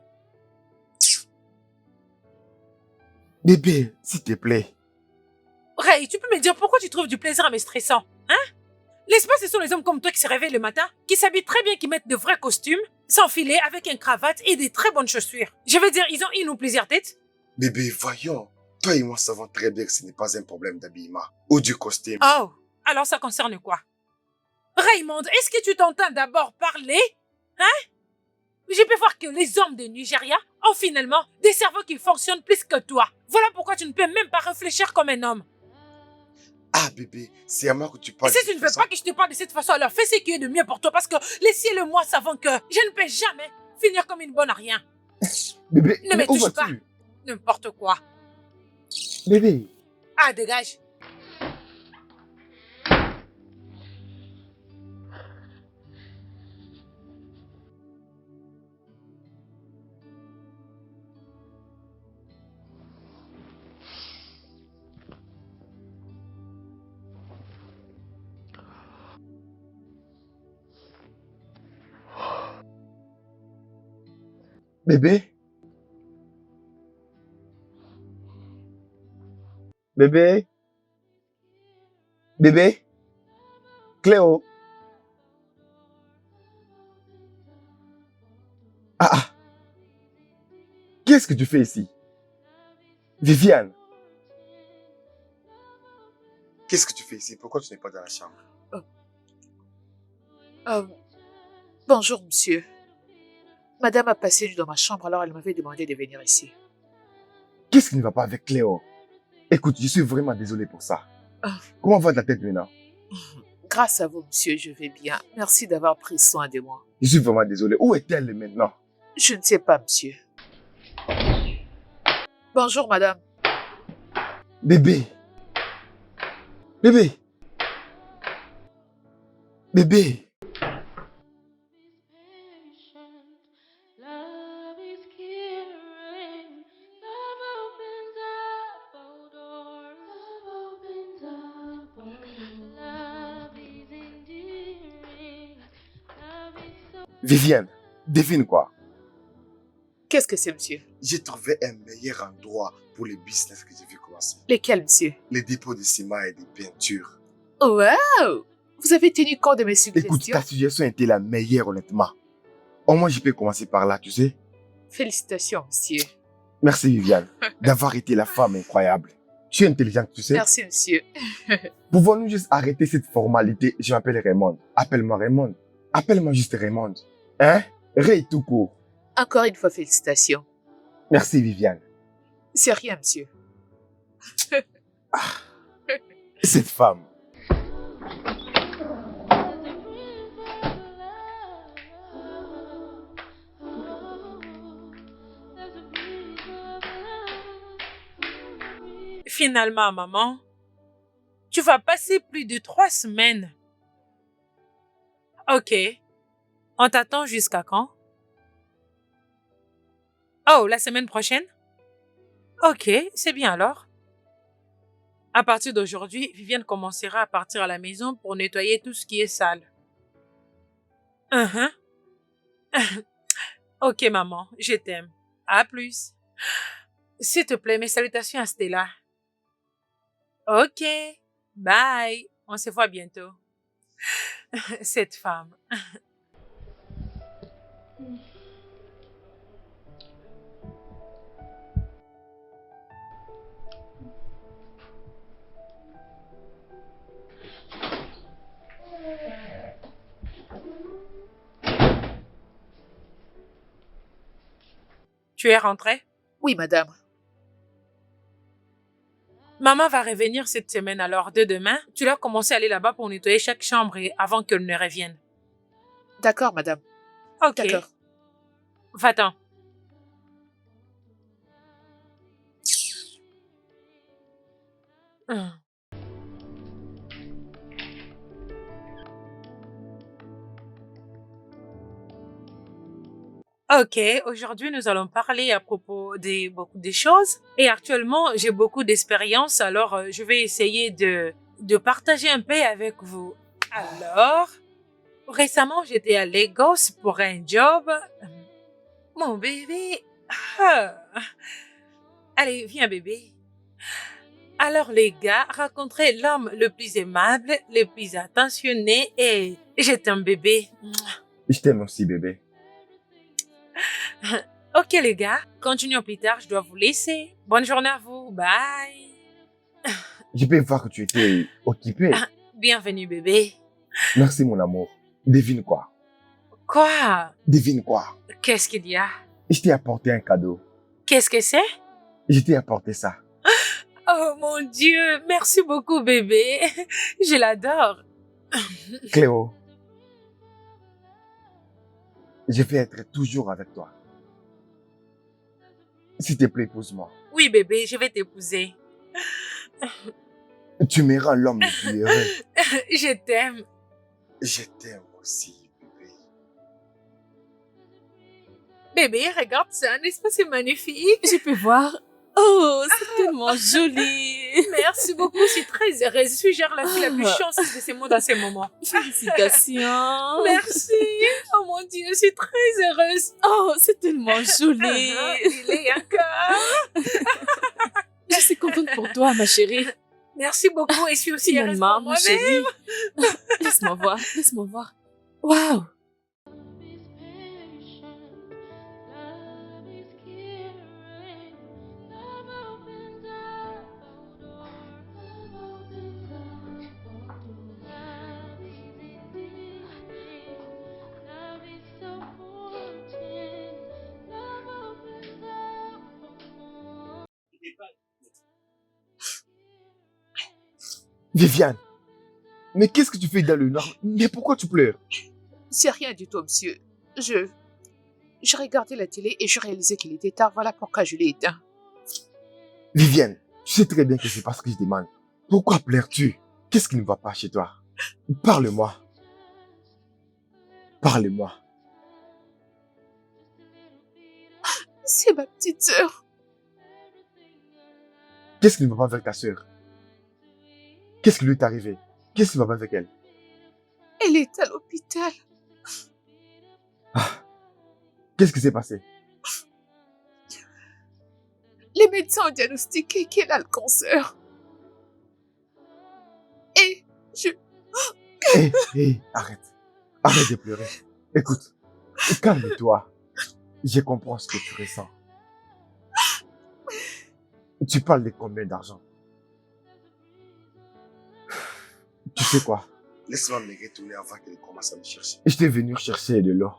D: Bébé, s'il te plaît.
B: Ray, tu peux me dire pourquoi tu trouves du plaisir à me stressant, hein? N'est-ce pas ce sont les hommes comme toi qui se réveillent le matin, qui s'habillent très bien, qui mettent de vrais costumes, sans filet, avec une cravate et des très bonnes chaussures? Je veux dire, ils ont une ou plusieurs têtes?
G: Bébé, voyons. Toi et moi savons très bien que ce n'est pas un problème d'habillement ou du costume.
B: Oh, alors ça concerne quoi? Raymond, est-ce que tu t'entends d'abord parler? Hein? Je peux voir que les hommes de Nigeria ont finalement des cerveaux qui fonctionnent plus que toi. Voilà pourquoi tu ne peux même pas réfléchir comme un homme.
G: Ah, bébé, c'est à moi que tu parles.
B: Et si tu ne veux pas que je te parle de cette façon, alors fais ce qui est de mieux pour toi parce que les ciels et moi savons que je ne peux jamais finir comme une bonne à rien.
D: Bébé,
B: Ne me
D: mais où
B: touche pas.
D: vas-tu?
B: N'importe quoi.
D: Bébé.
B: Ah, dégage.
D: Bébé. Bébé. Bébé. Cléo. Ah ah. Qu'est-ce que tu fais ici? Viviane.
G: Qu'est-ce que tu fais ici? Pourquoi tu n'es pas dans la chambre?
A: Bonjour, monsieur. Madame a passé une nuit dans ma chambre, alors elle m'avait demandé de venir ici.
D: Qu'est-ce qui ne va pas avec Cléo? Écoute, je suis vraiment désolé pour ça.
A: Ah.
D: Comment va ta tête maintenant?
A: Grâce à vous, monsieur, je vais bien. Merci d'avoir pris soin de moi.
D: Je suis vraiment désolé. Où est-elle maintenant?
A: Je ne sais pas, monsieur. Bonjour, madame.
D: Bébé. Bébé. Bébé.
F: Love is caring. Love opens up all doors. Love opens up all doors. Love is endearing. Love is so.
D: Viviane, devine quoi?
A: Qu'est-ce que c'est, monsieur?
G: J'ai trouvé un meilleur endroit pour le business que je vais commencer.
A: Lesquels, monsieur?
G: Les dépôts de ciment et de peinture.
A: Wow! Vous avez tenu compte de mes
D: Écoute,
A: suggestions?
D: ta suggestion était la meilleure, honnêtement. Au moins, je peux commencer par là, tu sais.
A: Félicitations, monsieur.
D: Merci, Viviane, d'avoir été la femme incroyable. Tu es intelligente, tu sais.
A: Merci, monsieur.
D: Pouvons-nous juste arrêter cette formalité? Je m'appelle Raymond. Appelle-moi Raymond. Appelle-moi juste Raymond. Hein? Ray tout court.
A: Encore une fois, félicitations.
D: Merci, Viviane.
A: C'est rien, monsieur.
D: Cette femme.
B: Finalement, maman, tu vas passer plus de 3 semaines. Ok. On t'attend jusqu'à quand? Oh, la semaine prochaine? Ok, c'est bien alors. À partir d'aujourd'hui, Viviane commencera à partir à la maison pour nettoyer tout ce qui est sale. Mhm. Ok, maman, je t'aime. À plus. S'il te plaît, mes salutations à Stella. Ok, bye. On se voit bientôt. Cette femme. Tu es rentrée?
A: Oui, madame.
B: Maman va revenir cette semaine, alors de demain, tu dois commencer à aller là-bas pour nettoyer chaque chambre avant qu'elle ne revienne.
A: D'accord, madame.
B: Ok.
A: D'accord.
B: Va-t'en. Hum. Ok, aujourd'hui nous allons parler à propos de beaucoup de choses. Et actuellement, j'ai beaucoup d'expérience, alors je vais essayer de partager un peu avec vous. Alors, récemment, j'étais à Lagos pour un job. Mon bébé. Ah. Allez, viens bébé. Alors les gars, rencontrer l'homme le plus aimable, le plus attentionné et j'étais un bébé.
D: Je t'aime aussi, bébé.
B: Ok les gars, continuons plus tard, je dois vous laisser. Bonne journée à vous, bye.
D: Je peux voir que tu étais occupé.
B: Bienvenue bébé.
D: Merci, mon amour. Devine quoi?
B: Quoi?
D: Devine quoi?
B: Qu'est-ce qu'il y a?
D: Je t'ai apporté un cadeau.
B: Qu'est-ce que c'est?
D: Je t'ai apporté ça.
B: Oh mon Dieu, merci beaucoup bébé. Je l'adore.
D: Cléo, je vais être toujours avec toi. S'il te plaît, épouse-moi.
B: Oui bébé, je vais t'épouser.
D: Tu me rends l'homme le plus heureux.
B: Je t'aime.
G: Je t'aime aussi, bébé.
B: Bébé, regarde ça, n'est-ce pas c'est magnifique?
E: Je peux voir. Oh, c'est tellement joli.
B: Merci beaucoup, je suis très heureuse. Je suis genre la fille la plus chanceuse de ces mots dans ces moments.
E: Félicitations.
B: Merci. Oh mon Dieu, je suis très heureuse.
E: Oh, c'est tellement joli.
B: Il est encore.
E: Je suis contente pour toi, ma chérie.
B: Merci beaucoup et je suis aussi heureuse
E: Finalement,
B: pour
E: ma
B: moi-même.
E: chérie. Laisse-moi voir, laisse-moi voir. Waouh.
D: Viviane, mais qu'est-ce que tu fais dans le noir? Mais pourquoi tu pleures?
A: C'est rien du tout, monsieur. Je regardais la télé et je réalisais qu'il était tard. Voilà pourquoi je l'ai éteint.
D: Viviane, tu sais très bien que c'est parce que je demande. Pourquoi pleures-tu? Qu'est-ce qui ne va pas chez toi? Parle-moi. Parle-moi.
A: C'est ma petite sœur.
D: Qu'est-ce qui ne va pas avec ta sœur? Qu'est-ce qui lui est arrivé? Qu'est-ce qui ne va pas avec elle?
A: Elle est à l'hôpital.
D: Qu'est-ce qui s'est passé?
A: Les médecins ont diagnostiqué qu'elle a le cancer. Et
D: Hé, arrête. Arrête de pleurer. Écoute, calme-toi. Je comprends ce que tu ressens. Tu parles de combien d'argent? Tu sais quoi?
G: Laisse-moi me retourner avant qu'elle commence à me chercher.
D: Je t'ai venu chercher de l'eau.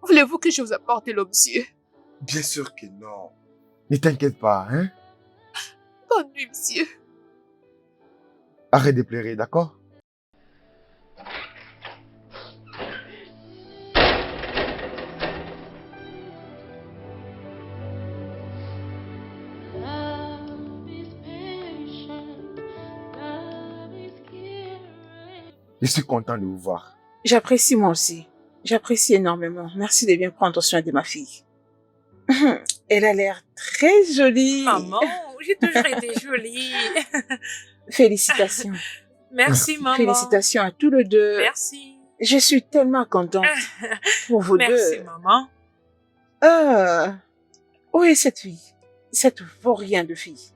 A: Voulez-vous que je vous apporte de l'eau, monsieur?
G: Bien sûr que non.
D: Ne t'inquiète pas, hein?
A: Bonne nuit, monsieur.
D: Arrête de pleurer, d'accord?
F: Love is patient, love is caring.
D: Je suis content de vous voir.
C: J'apprécie moi aussi. J'apprécie énormément. Merci de bien prendre soin de ma fille. Elle a l'air très jolie.
B: Maman, j'ai toujours été jolie.
C: Félicitations.
B: Merci, maman.
C: Félicitations à tous les deux.
B: Merci.
C: Je suis tellement contente pour vous
B: Merci,
C: deux.
B: maman.
C: Ah, où est cette fille? Cette vaurien de fille.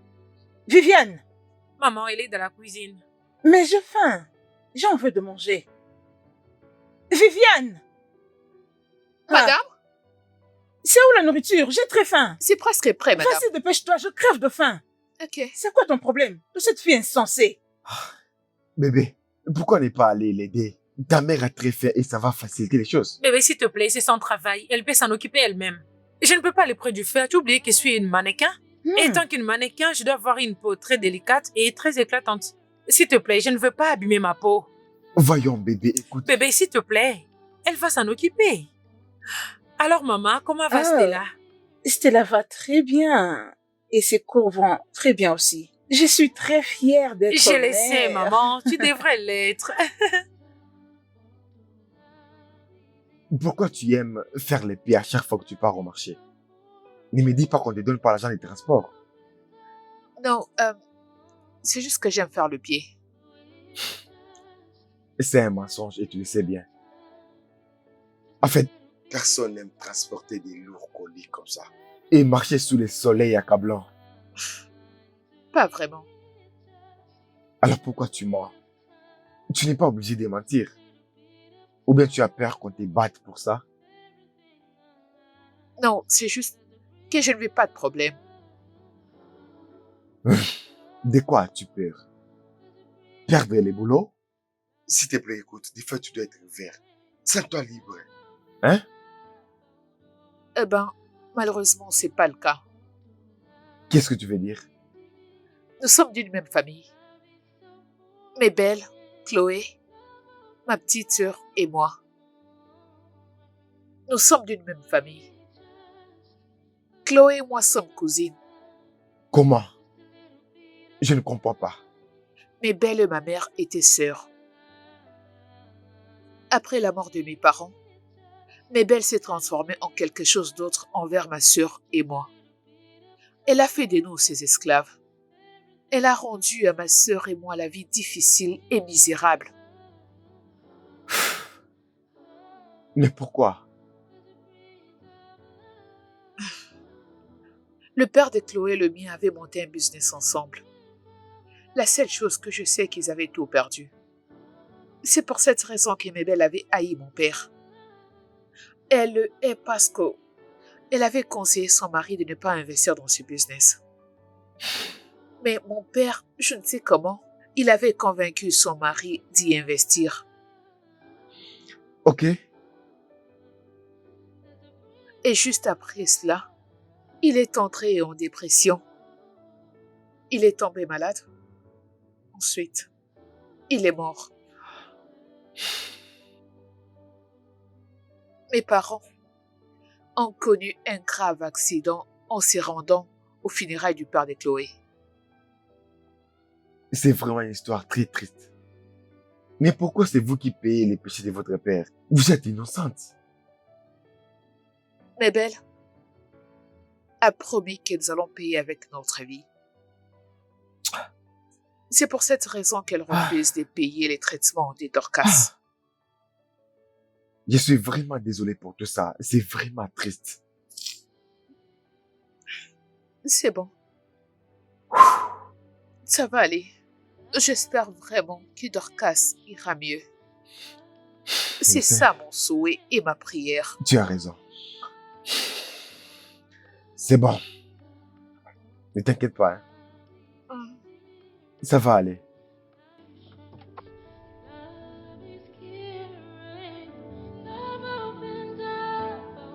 C: Viviane,
B: Maman, elle est dans la cuisine.
C: mais j'ai faim. J'ai envie de manger. Viviane! Ah,
A: Madame,
C: c'est où la nourriture? J'ai très faim.
A: c'est presque prêt, madame.
C: Vas-y, dépêche-toi, je crève de faim.
A: Ok.
C: C'est quoi ton problème? De cette fille insensée.
D: Bébé, pourquoi ne pas aller l'aider? Ta mère a très faim et ça va faciliter les choses.
B: Bébé, s'il te plaît, c'est son travail. Elle peut s'en occuper elle-même. Je ne peux pas aller près du feu. As-tu oublié que je suis une mannequin? Et tant qu'une mannequin, je dois avoir une peau très délicate et très éclatante. S'il te plaît, je ne veux pas abîmer ma peau.
D: Voyons, bébé, écoute.
B: Bébé, s'il te plaît, elle va s'en occuper. Alors, maman, comment va
C: Ah.
B: Stella?
C: Stella va très bien. Et ses cours vont très bien aussi. Je suis très fière d'être
B: Je le
C: mère.
B: sais, maman. Tu devrais l'être.
D: Pourquoi tu aimes faire les pieds à chaque fois que tu pars au marché? Ne me dis pas qu'on te donne pas l'argent des transports.
A: Non, c'est juste que j'aime faire le pied.
D: C'est un mensonge et tu le sais bien. En fait,
G: Personne n'aime transporter des lourds colis comme ça.
D: et marcher sous le soleil accablant.
A: Pas vraiment.
D: Alors pourquoi tu mens? Tu n'es pas obligé de mentir. Ou bien tu as peur qu'on te batte pour ça?
A: Non, c'est juste que je ne veux pas de problème.
D: De quoi as-tu peur? Perdre les boulots?
G: S'il te plaît, écoute, des fois tu dois être ouvert. Sens-toi libre.
D: Hein?
A: Eh ben, malheureusement, c'est pas le cas.
D: Qu'est-ce que tu veux dire?
A: Nous sommes d'une même famille. Mes belles, Chloé, ma petite sœur et moi. Nous sommes d'une même famille. Chloé et moi sommes cousines.
D: Comment? Je ne comprends pas.
A: Mes belles et ma mère étaient sœurs. Après la mort de mes parents, mes belles s'est transformée en quelque chose d'autre envers ma sœur et moi. Elle a fait de nous ses esclaves. Elle a rendu à ma sœur et moi la vie difficile et misérable.
D: Mais pourquoi?
A: Le père de Chloé et le mien avaient monté un business ensemble. La seule chose que je sais qu'ils avaient tout perdu. C'est pour cette raison que mes belles avaient haï mon père. Elle le hait parce qu'elle avait conseillé son mari de ne pas investir dans ce business. Mais mon père, je ne sais comment, il avait convaincu son mari d'y investir.
D: Ok.
A: Et juste après cela, il est entré en dépression. Il est tombé malade. Ensuite, il est mort. Mes parents ont connu un grave accident en se rendant aux funérailles du père de Chloé.
D: C'est vraiment une histoire très triste. Mais pourquoi c'est vous qui payez les péchés de votre père? Vous êtes innocente.
A: Mais Belle a promis que nous allons payer avec notre vie. C'est pour cette raison qu'elle refuse de payer les traitements des Dorcas.
D: Je suis vraiment désolé pour tout ça. C'est vraiment triste.
A: C'est bon. Ça va aller. J'espère vraiment que Dorcas ira mieux. C'est
D: sais.
A: ça mon souhait et ma prière.
D: Tu as raison. C'est bon. Ne t'inquiète pas, hein. Ça va aller.
F: Love is caring, love opens up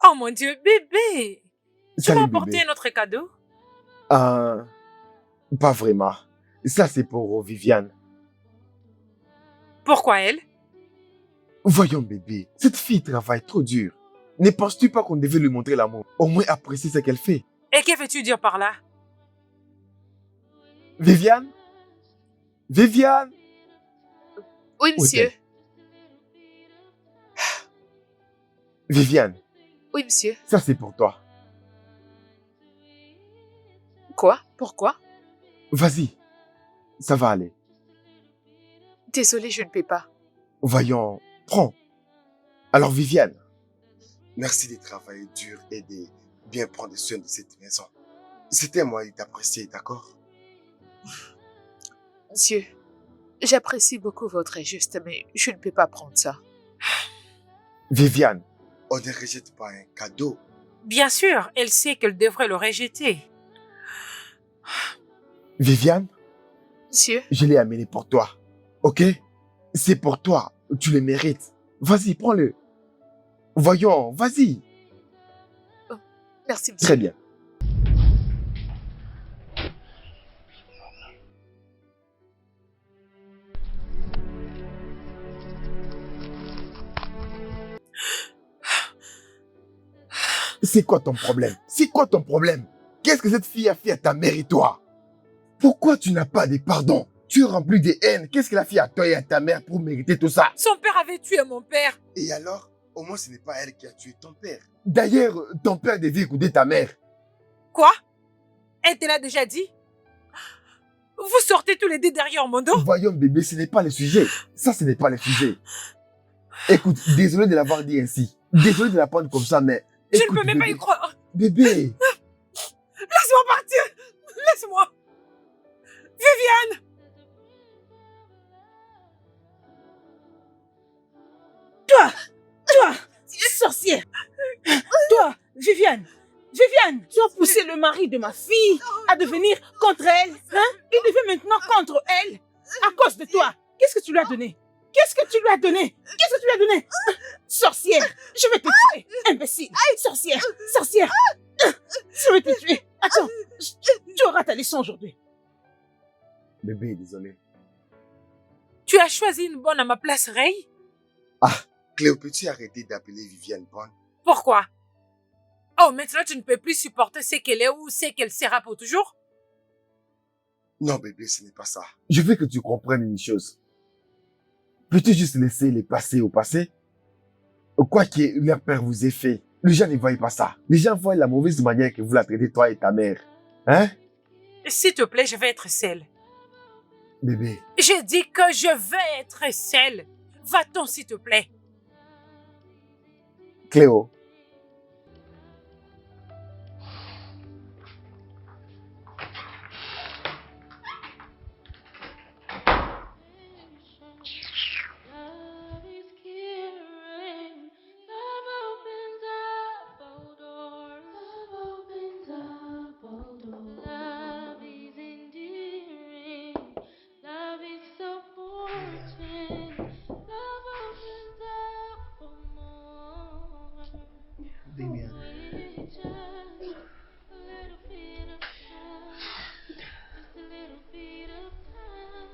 B: Oh mon Dieu, bébé! Tu m'as
D: Salut,
B: apporté
D: bébé.
B: un autre cadeau?
D: Pas vraiment. Ça, c'est pour Viviane.
B: Pourquoi elle?
D: Voyons, bébé, cette fille travaille trop dur. Ne penses-tu pas qu'on devait lui montrer l'amour? Au moins apprécier ce qu'elle fait.
B: Et que veux-tu dire par là?
D: Viviane? Viviane?
A: Oui,
D: Où
A: monsieur.
D: est-elle? Viviane,
A: Oui, monsieur.
D: ça c'est pour toi.
A: Quoi? Pourquoi?
D: Vas-y, ça va aller.
A: Désolée, je ne peux pas.
D: Voyons, prends. Alors Viviane,
G: Merci de travailler dur et de bien prendre soin de cette maison. C'était à moi d'apprécier, d'accord?
A: Monsieur, j'apprécie beaucoup votre geste, mais je ne peux pas prendre ça.
D: Viviane,
G: On ne rejette pas un cadeau.
B: Bien sûr, elle sait qu'elle devrait le rejeter.
D: Viviane,
A: Monsieur,
D: je l'ai amené pour toi. Ok? C'est pour toi. Tu le mérites. Vas-y, prends-le. Voyons, vas-y.
A: merci, monsieur.
D: Très bien. C'est quoi ton problème? C'est quoi ton problème? Qu'est-ce que cette fille a fait à ta mère et toi? Pourquoi tu n'as pas de pardon? Tu es rempli de haine. Qu'est-ce que la fille a toi et à ta mère pour mériter tout ça?
B: Son père avait tué mon père.
G: Et alors, au moins ce n'est pas elle qui a tué ton père.
D: D'ailleurs, ton père devait écouter ta mère.
B: Quoi? Elle te l'a déjà dit? Vous sortez tous les deux derrière mon dos?
D: Voyons, bébé, ce n'est pas le sujet. Ça, ce n'est pas le sujet. Écoute, désolé de l'avoir dit ainsi. Désolé de la prendre comme ça, mais...
B: Je
D: écoute,
B: ne peux même pas
D: bébé,
B: y croire.
D: Bébé,
B: Laisse-moi partir. Laisse-moi. Viviane!
C: Toi, sorcière. Toi, Viviane. Viviane, tu as poussé le mari de ma fille à devenir contre elle. Hein? Il devient maintenant contre elle. À cause de toi. Qu'est-ce que tu lui as donné? Qu'est-ce que tu lui as donné? Qu'est-ce que tu lui as donné? Sorcière, je vais te tuer. Imbécile. Sorcière, sorcière. Je vais te tuer. Attends, tu auras ta leçon aujourd'hui.
D: bébé, désolé.
B: Tu as choisi une bonne à ma place, Ray?
G: Cléo, peux-tu arrêter d'appeler Viviane bonne?
B: Pourquoi? Oh, maintenant tu ne peux plus supporter ce qu'elle est ou ce qu'elle sera pour toujours?
G: Non, bébé, ce n'est pas ça.
D: Je veux que tu comprennes une chose. Peux-tu juste laisser les passés au passé? Quoi que leur père vous ait fait, les gens ne voient pas ça. Les gens voient la mauvaise manière que vous la traitez, toi et ta mère. Hein?
B: S'il te plaît, je vais être seule.
D: Bébé,
B: J'ai dit que je vais être seule. Va-t'en, s'il te plaît.
D: Cléo,
F: Love is caring. Love opens up all doors. Love opens up all doors. Love is endearing. Love is supporting. Love opens up for more. With just a little bit of time. Just a little bit of time.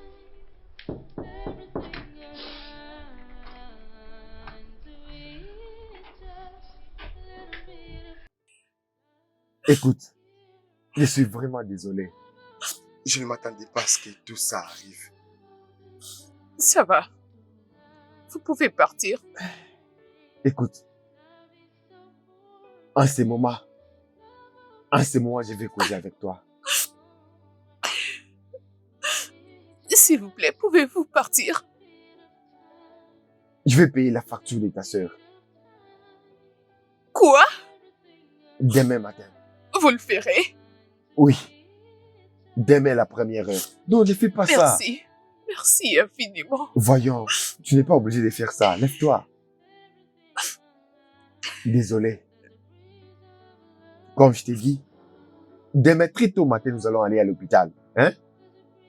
F: Everything aligns with just a little bit of
D: écoute, je suis vraiment désolé.
G: Je ne m'attendais pas à ce que tout ça arrive.
A: Ça va. Vous pouvez partir.
D: Écoute, en ce moment, je vais causer avec toi.
A: S'il vous plaît, pouvez-vous partir?
D: Je vais payer la facture de ta sœur
A: Quoi?
D: demain matin.
A: Vous le ferez?
D: Oui, demain la première heure. Non, ne fais pas ça.
A: Merci. Merci infiniment.
D: Voyons, tu n'es pas obligé de faire ça. Lève-toi. Désolé. Comme je t'ai dit, demain très tôt matin, nous allons aller à l'hôpital. Hein?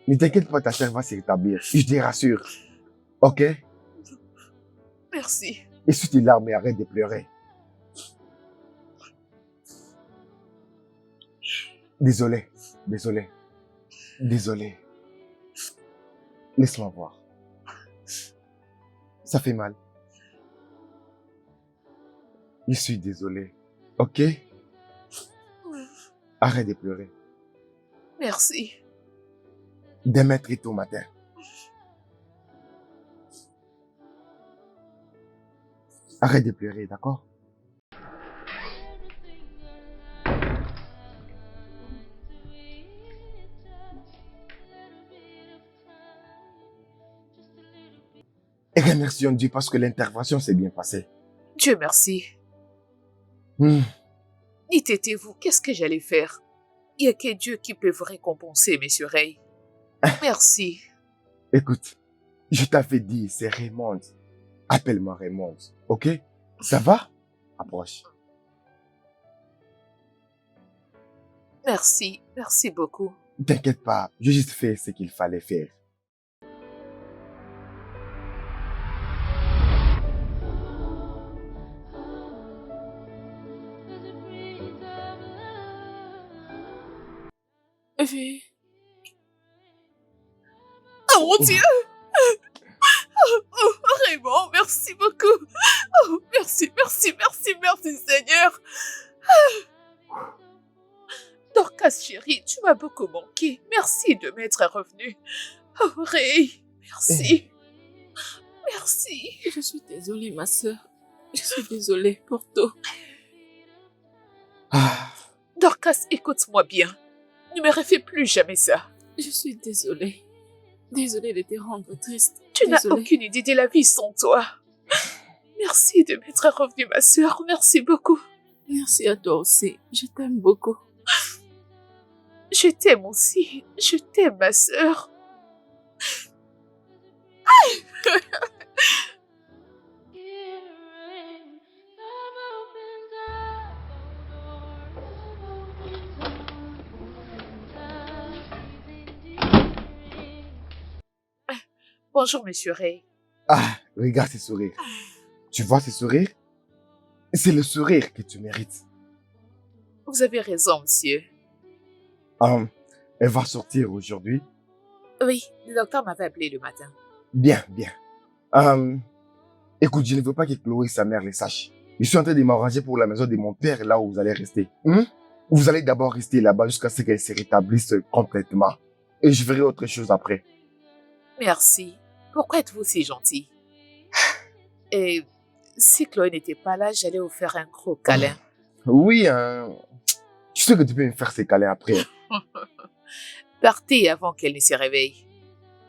D: Ne t'inquiète pas, ta sœur va se rétablir. Je te rassure. Ok?
A: Merci.
D: Essuie tes larmes et arrête de pleurer. Désolé, désolé, désolé. Laisse-moi voir. Ça fait mal. Je suis désolé. Ok? Arrête de pleurer.
A: Merci.
D: Demain très tôt matin. Arrête de pleurer, d'accord? Et remercions Dieu parce que l'intervention s'est bien passée.
A: Dieu merci.
D: Hmm.
A: Dites, étiez-vous, qu'est-ce que j'allais faire? Il n'y a que Dieu qui peut vous récompenser, monsieur Ray. Merci.
D: Écoute, je t'avais dit, c'est Raymond. Appelle-moi Raymond, ok? Ça va? Approche.
A: Merci. Merci beaucoup.
D: T'inquiète pas, j'ai juste fait ce qu'il fallait faire.
E: V.
A: Oh mon Dieu! Oh, Raymond, merci beaucoup. Oh, merci, merci, merci, merci Seigneur. Dorcas chérie, tu m'as beaucoup manqué. Merci de m'être revenu. Oh Ray, merci. Merci.
E: Je suis désolée, ma sœur. Je suis désolée pour tout.
D: Ah,
A: Dorcas, écoute-moi bien. Ne me refais plus jamais ça.
E: Je suis désolée. Désolée de te rendre triste.
A: Tu n'as
E: Désolée.
A: aucune idée de la vie sans toi. Merci de m'être revenue, ma sœur. Merci beaucoup.
E: Merci à toi aussi. Je t'aime beaucoup.
A: Je t'aime aussi. Je t'aime, ma sœur. Bonjour, monsieur Ray.
D: ah, regarde ces sourires. Tu vois ces sourires? C'est le sourire que tu mérites.
A: Vous avez raison, monsieur.
D: Elle va sortir aujourd'hui.
A: Oui, le docteur m'avait appelé le matin.
D: Bien, bien. Écoute, je ne veux pas que Chloé et sa mère les sachent. Je suis en train de m'arranger pour la maison de mon père, là où vous allez rester. Vous allez d'abord rester là-bas jusqu'à ce qu'elle se rétablisse complètement. Et je ferai autre chose après.
A: Merci. Pourquoi êtes-vous si gentil? Et si Chloé n'était pas là, j'allais vous faire un gros câlin.
D: Oui, tu sais que tu peux me faire ces câlins après.
A: Partez avant qu'elle ne se réveille.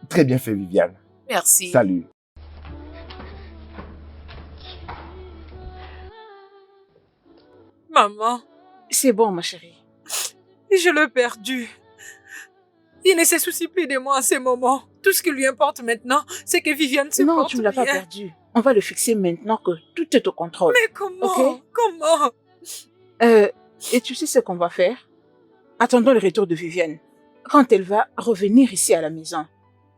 D: Très bien fait, Viviane.
A: Merci.
D: Salut.
B: Maman,
C: C'est bon, ma chérie.
B: je l'ai perdu. Il ne se soucie plus de moi en ce moment. Tout ce qui lui importe maintenant, c'est que Viviane se
C: Non,
B: porte
C: tu ne l'as pas
B: bien.
C: perdu. On va le fixer maintenant que tout est au contrôle.
B: Mais comment?
C: Ok.
B: Comment?
C: Et tu sais ce qu'on va faire? Attendons le retour de Viviane. Quand elle va revenir ici à la maison.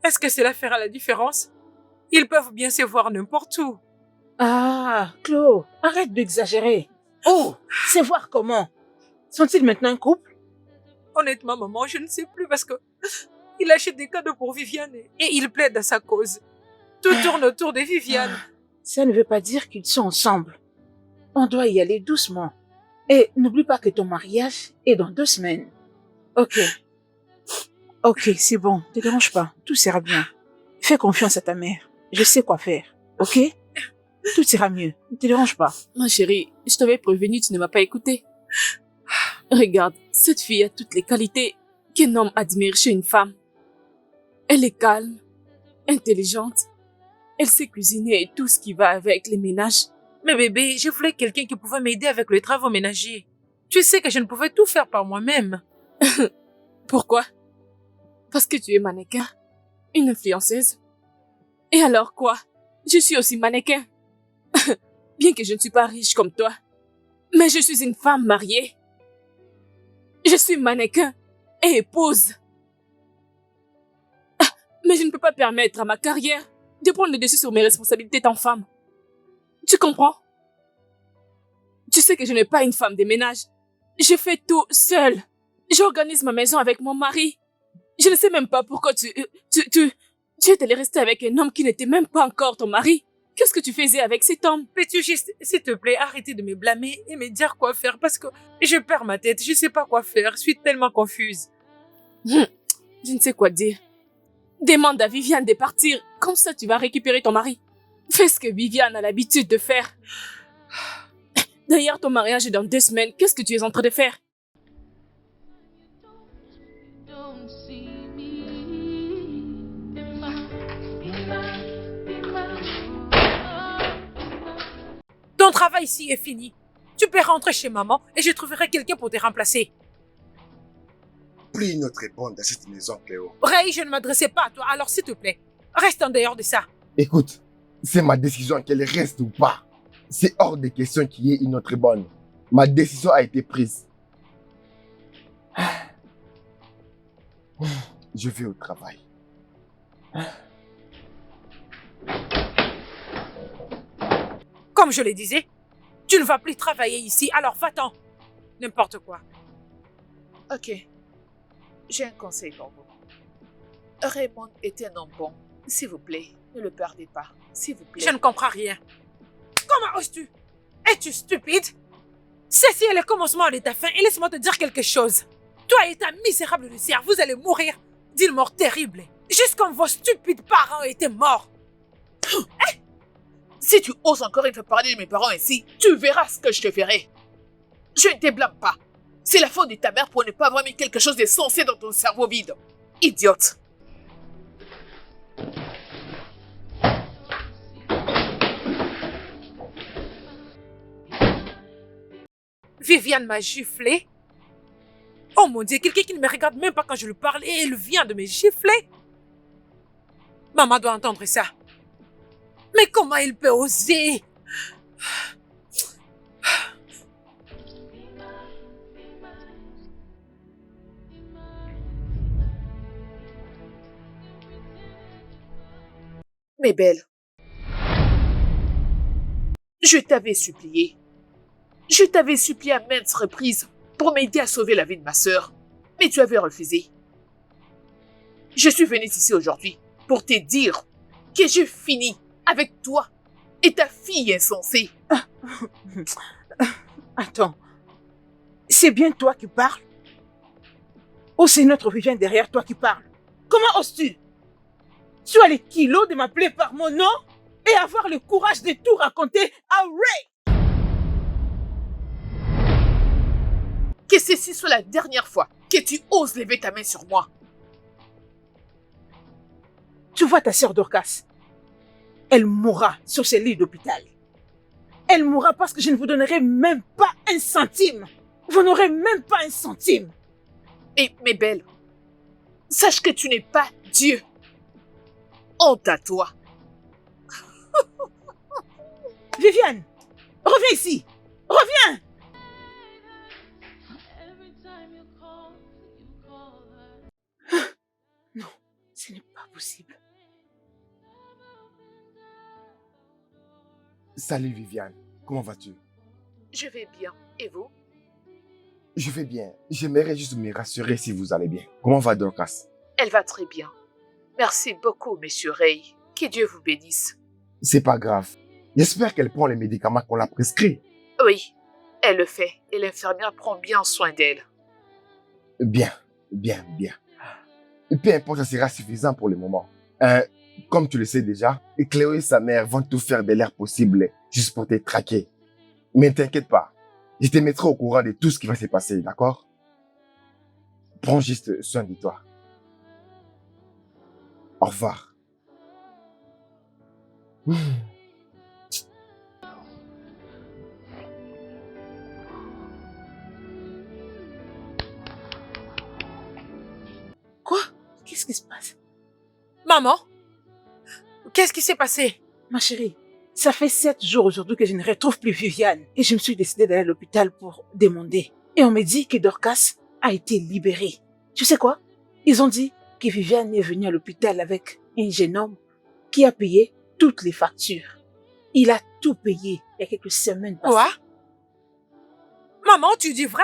B: Est-ce que cela fera la différence? Ils peuvent bien se voir n'importe où.
C: Ah, Chlo, arrête d'exagérer. Oh, c'est voir comment. Sont-ils maintenant un couple?
B: Honnêtement, maman, je ne sais plus parce que il achète des cadeaux pour Viviane et il plaide à sa cause. Tout tourne autour de Viviane.
C: Ça ne veut pas dire qu'ils sont ensemble. On doit y aller doucement. Et n'oublie pas que ton mariage est dans 2 semaines. Ok. Ok, c'est bon. Ne te dérange pas. Tout sera bien. Fais confiance à ta mère. Je sais quoi faire. Ok? Tout ira mieux. Ne te dérange pas.
E: Ma chérie, je t'avais prévenu, tu ne m'as pas écouté. Regarde, cette fille a toutes les qualités qu'un homme admire chez une femme. Elle est calme, intelligente, elle sait cuisiner et tout ce qui va avec les ménages.
B: Mais bébé, je voulais quelqu'un qui pouvait m'aider avec les travaux ménagers. Tu sais que je ne pouvais tout faire par moi-même.
E: Pourquoi? Parce que tu es mannequin, une influenceuse. Et alors quoi? Je suis aussi mannequin. Bien que je ne suis pas riche comme toi, mais je suis une femme mariée. Je suis mannequin et épouse. Mais je ne peux pas permettre à ma carrière de prendre le dessus sur mes responsabilités en femme. Tu comprends? Tu sais que je n'ai pas une femme de ménage. Je fais tout seule. J'organise ma maison avec mon mari. Je ne sais même pas pourquoi tu es allé rester avec un homme qui n'était même pas encore ton mari. Qu'est-ce que tu faisais avec cet homme?
B: Peux-tu juste, s'il te plaît, arrêter de me blâmer et me dire quoi faire parce que je perds ma tête, je sais pas quoi faire, je suis tellement confuse.
E: Je ne sais quoi dire. Demande à Viviane de partir, comme ça tu vas récupérer ton mari. Fais ce que Viviane a l'habitude de faire. D'ailleurs, ton mariage est dans 2 semaines. Qu'est-ce que tu es en train de faire?
F: Don't see me. Be my, be my, be my.
B: Ton travail ici est fini. Tu peux rentrer chez maman et je trouverai quelqu'un pour te remplacer.
G: Plus une autre est bonne dans cette maison, Cléo.
B: Ray, je ne m'adressais pas à toi, alors s'il te plaît, reste en dehors de ça.
D: Écoute, c'est ma décision qu'elle reste ou pas. C'est hors de question qu'il y ait une autre bonne. Ma décision a été prise. Je vais au travail.
B: Comme je le disais, tu ne vas plus travailler ici, alors va-t'en. N'importe quoi.
A: Ok. J'ai un conseil pour vous. Raymond est un homme bon. S'il vous plaît, ne le perdez pas. S'il vous plaît.
B: Je ne comprends rien. Comment oses-tu? Es-tu stupide? Ceci est le commencement de ta fin et laisse-moi te dire quelque chose. Toi et ta misérable Lucia, vous allez mourir d'une mort terrible. Juste comme vos stupides parents étaient morts.
A: Si tu oses encore une fois parler de mes parents ici, tu verras ce que je te ferai. Je ne te blâme pas. C'est la faute de ta mère pour ne pas avoir mis quelque chose de sensé dans ton cerveau vide. Idiote.
B: Viviane m'a giflé. Oh mon Dieu, quelqu'un qui ne me regarde même pas quand je lui parle et elle vient de me gifler. Maman doit entendre ça. Mais comment il peut oser?
A: Mais belle, je t'avais supplié. Je t'avais supplié à maintes reprises pour m'aider à sauver la vie de ma sœur, mais tu avais refusé. Je suis venue ici aujourd'hui pour te dire que j'ai fini avec toi et ta fille insensée.
C: Attends, c'est bien toi qui parles? Ou c'est notre Viviane derrière toi qui parle? Comment oses-tu? Tu as les kilos de m'appeler par mon nom et avoir le courage de tout raconter à Ray?
A: Que ceci soit la dernière fois que tu oses lever ta main sur moi.
C: Tu vois ta sœur Dorcas? Elle mourra sur ce lit d'hôpital. Elle mourra parce que je ne vous donnerai même pas un centime. Vous n'aurez même pas un centime.
A: Et mes belles, sache que tu n'es pas Dieu. Honte à toi.
C: Viviane, reviens ici. Reviens.
F: Every time you call her.
C: Non, ce n'est pas possible.
D: Salut Viviane, comment vas-tu?
A: Je vais bien. Et vous?
D: Je vais bien. J'aimerais juste me rassurer si vous allez bien. Comment va Dorcas?
A: Elle va très bien. Merci beaucoup, monsieur Ray. Que Dieu vous bénisse.
D: C'est pas grave. J'espère qu'elle prend les médicaments qu'on l'a prescrits.
A: Oui, elle le fait et l'infirmière prend bien soin d'elle.
D: Bien, bien, bien. Peu importe, ça sera suffisant pour le moment. Comme tu le sais déjà, Cléo et sa mère vont tout faire de l'air possible juste pour te traquer. Mais ne t'inquiète pas, je te mettrai au courant de tout ce qui va se passer, d'accord? Prends juste soin de toi. Au revoir.
C: Quoi? Qu'est-ce qui se passe?
B: Maman, qu'est-ce qui s'est passé?
C: Ma chérie, ça fait 7 jours aujourd'hui que je ne retrouve plus Viviane. Et je me suis décidée d'aller à l'hôpital pour demander. Et on me dit que Dorcas a été libérée. Tu sais quoi? Ils ont dit que Viviane est venue à l'hôpital avec un jeune homme qui a payé toutes les factures. Il a tout payé il y a quelques semaines passées.
B: Quoi? Maman, tu dis vrai?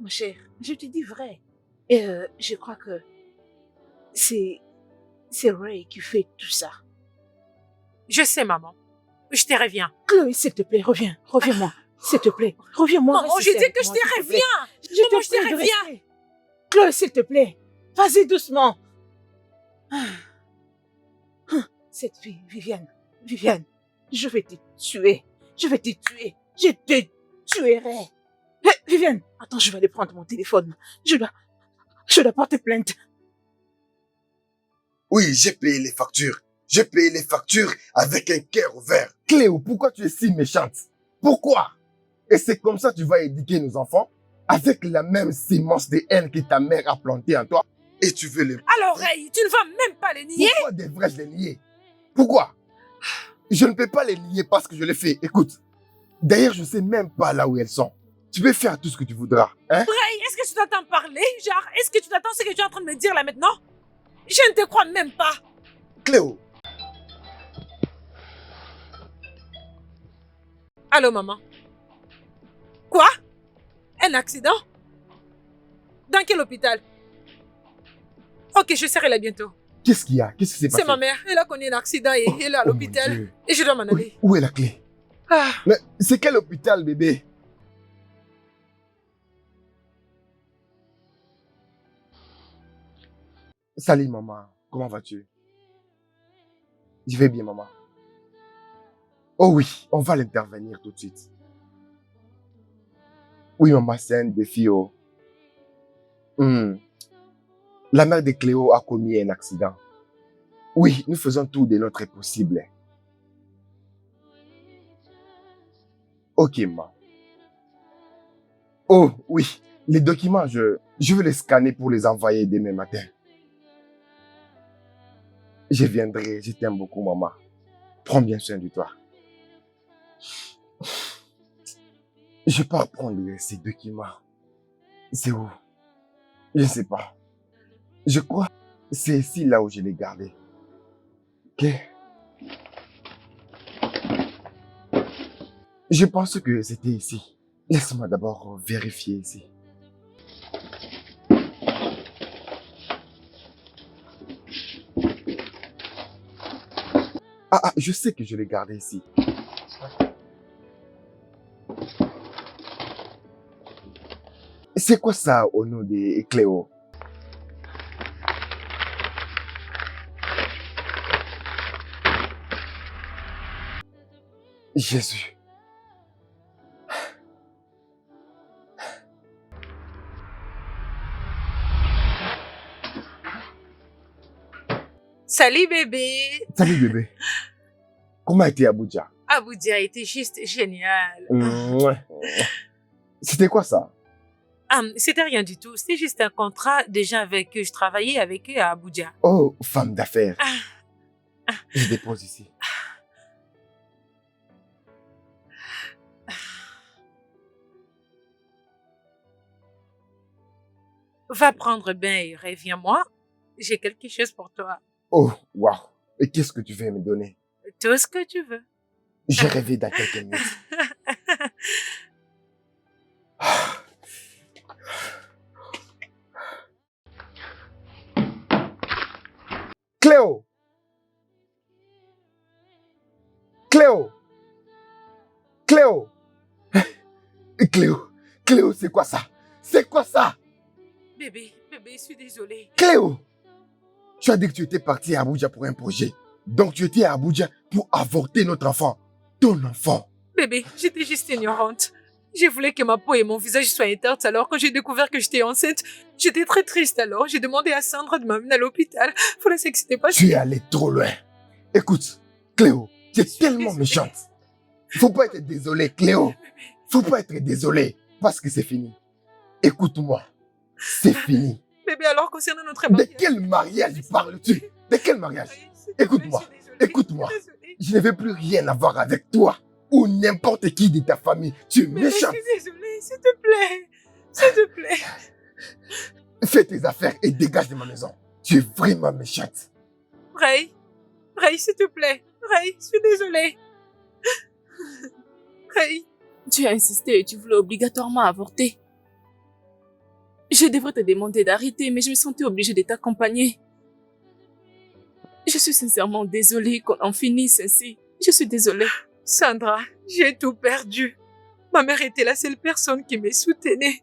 C: mon cher, je te dis vrai. Et je crois que c'est Ray qui fait tout ça.
B: Je sais, maman. Je te reviens.
C: Chloé, s'il te plaît, reviens-moi. S'il te plaît, reviens-moi.
B: Maman,
C: reste
B: je
C: ici
B: dis
C: avec
B: que je
C: moi,
B: te
C: s'il te plaît.
B: reviens.
C: Je
B: Maman, je te
C: prie de
B: reviens.
C: rester. Chloé, s'il te plaît, vas-y doucement. Cette fille, Viviane, je vais te tuer. Je te tuerai. Hé, Viviane, attends, je vais aller prendre mon téléphone. Je dois porter plainte.
G: Oui, j'ai payé les factures. J'ai payé les factures avec un cœur ouvert.
D: Cléo, pourquoi tu es si méchante? Pourquoi? Et c'est comme ça que tu vas éduquer nos enfants? Avec la même sémence de haine que ta mère a plantée en toi?
G: Et tu veux les...
B: Alors, Ray, tu ne vas même pas les nier?
D: Pourquoi devrais-je les nier? Pourquoi? Je ne peux pas les nier parce que je les fais. Écoute, d'ailleurs, je ne sais même pas là où elles sont. Tu peux faire tout ce que tu voudras, hein?
B: Ray, est-ce que tu t'entends parler? Genre, est-ce que tu t'attends ce que tu es en train de me dire là maintenant? Je ne te crois même pas.
G: Cléo,
B: Allô, maman? Quoi? Un accident? Dans quel hôpital? Ok, je serai là bientôt.
D: Qu'est-ce qu'il y a? Qu'est-ce qui s'est passé?
B: C'est ma mère. Elle a connu un accident et elle est à
D: Oh mon
B: l'hôpital.
D: Dieu.
B: Et je dois m'en aller.
D: Où est la clé?
B: Ah,
D: Mais c'est quel hôpital, bébé? Salut, maman. Comment vas-tu? Je vais bien, maman. Oh oui, on va l'intervenir tout de suite. Oui, maman, c'est un défi, oh. La mère de Cléo a commis un accident. Oui, nous faisons tout de notre possible. Ok, maman. Oh, oui, les documents, je vais les scanner pour les envoyer demain matin. Je viendrai, je t'aime beaucoup, maman. Prends bien soin de toi. Je pars prendre ces documents. C'est où? Je ne sais pas. Je crois que c'est ici là où je l'ai gardé. Ok? Je pense que c'était ici. Laisse-moi d'abord vérifier ici. Ah, je sais que je l'ai gardé ici. C'est quoi ça au nom de Cléo? Jésus.
B: salut bébé.
D: Salut bébé. Comment était Abuja?
B: Abuja était juste génial.
D: Mouah. C'était quoi ça?
B: C'était rien du tout. C'était juste un contrat des gens avec qui je travaillais avec eux à Abuja.
D: Oh, femme d'affaires. Je dépose ici.
B: Va prendre bain et reviens-moi. J'ai quelque chose pour toi.
D: Oh, waouh. Et qu'est-ce que tu veux me donner?
B: Tout ce que tu veux.
D: J'ai rêvé dans quelques minutes. Cléo! Cléo! Cléo! Cléo, c'est quoi ça? C'est quoi ça?
B: Bébé, je suis désolée.
D: Cléo! Tu as dit que tu étais partie à Abuja pour un projet. Donc tu étais à Abuja pour avorter notre enfant. Ton enfant.
B: Bébé, j'étais juste ignorante. Je voulais que ma peau et mon visage soient intacts alors quand j'ai découvert que j'étais enceinte. J'étais très triste alors. J'ai demandé à Sandra de m'amener à l'hôpital. Faut la que c'était pas...
D: Tu es allée trop loin. Écoute, Cléo, tu es tellement méchante. Faut pas être désolé, Cléo. Faut pas être désolé parce que c'est fini. Écoute-moi, c'est fini.
B: Bébé, alors concernant notre
D: De
B: mariage...
D: quel mariage parles-tu? De quel mariage? Écoute-moi, écoute-moi. Je ne veux plus rien avoir avec toi ou n'importe qui de ta famille. Tu es
B: Bébé,
D: méchante.
B: je suis désolée, s'il te plaît. S'il te plaît.
D: Fais tes affaires et dégage de ma maison. Tu es vraiment méchante.
B: Ray, s'il te plaît. Ray, je suis désolée. Ray,
E: Tu as insisté et tu voulais obligatoirement avorter. Je devrais te demander d'arrêter, mais je me sentais obligée de t'accompagner. Je suis sincèrement désolée qu'on en finisse ainsi. Je suis désolée.
B: Sandra, j'ai tout perdu. Ma mère était la seule personne qui me soutenait.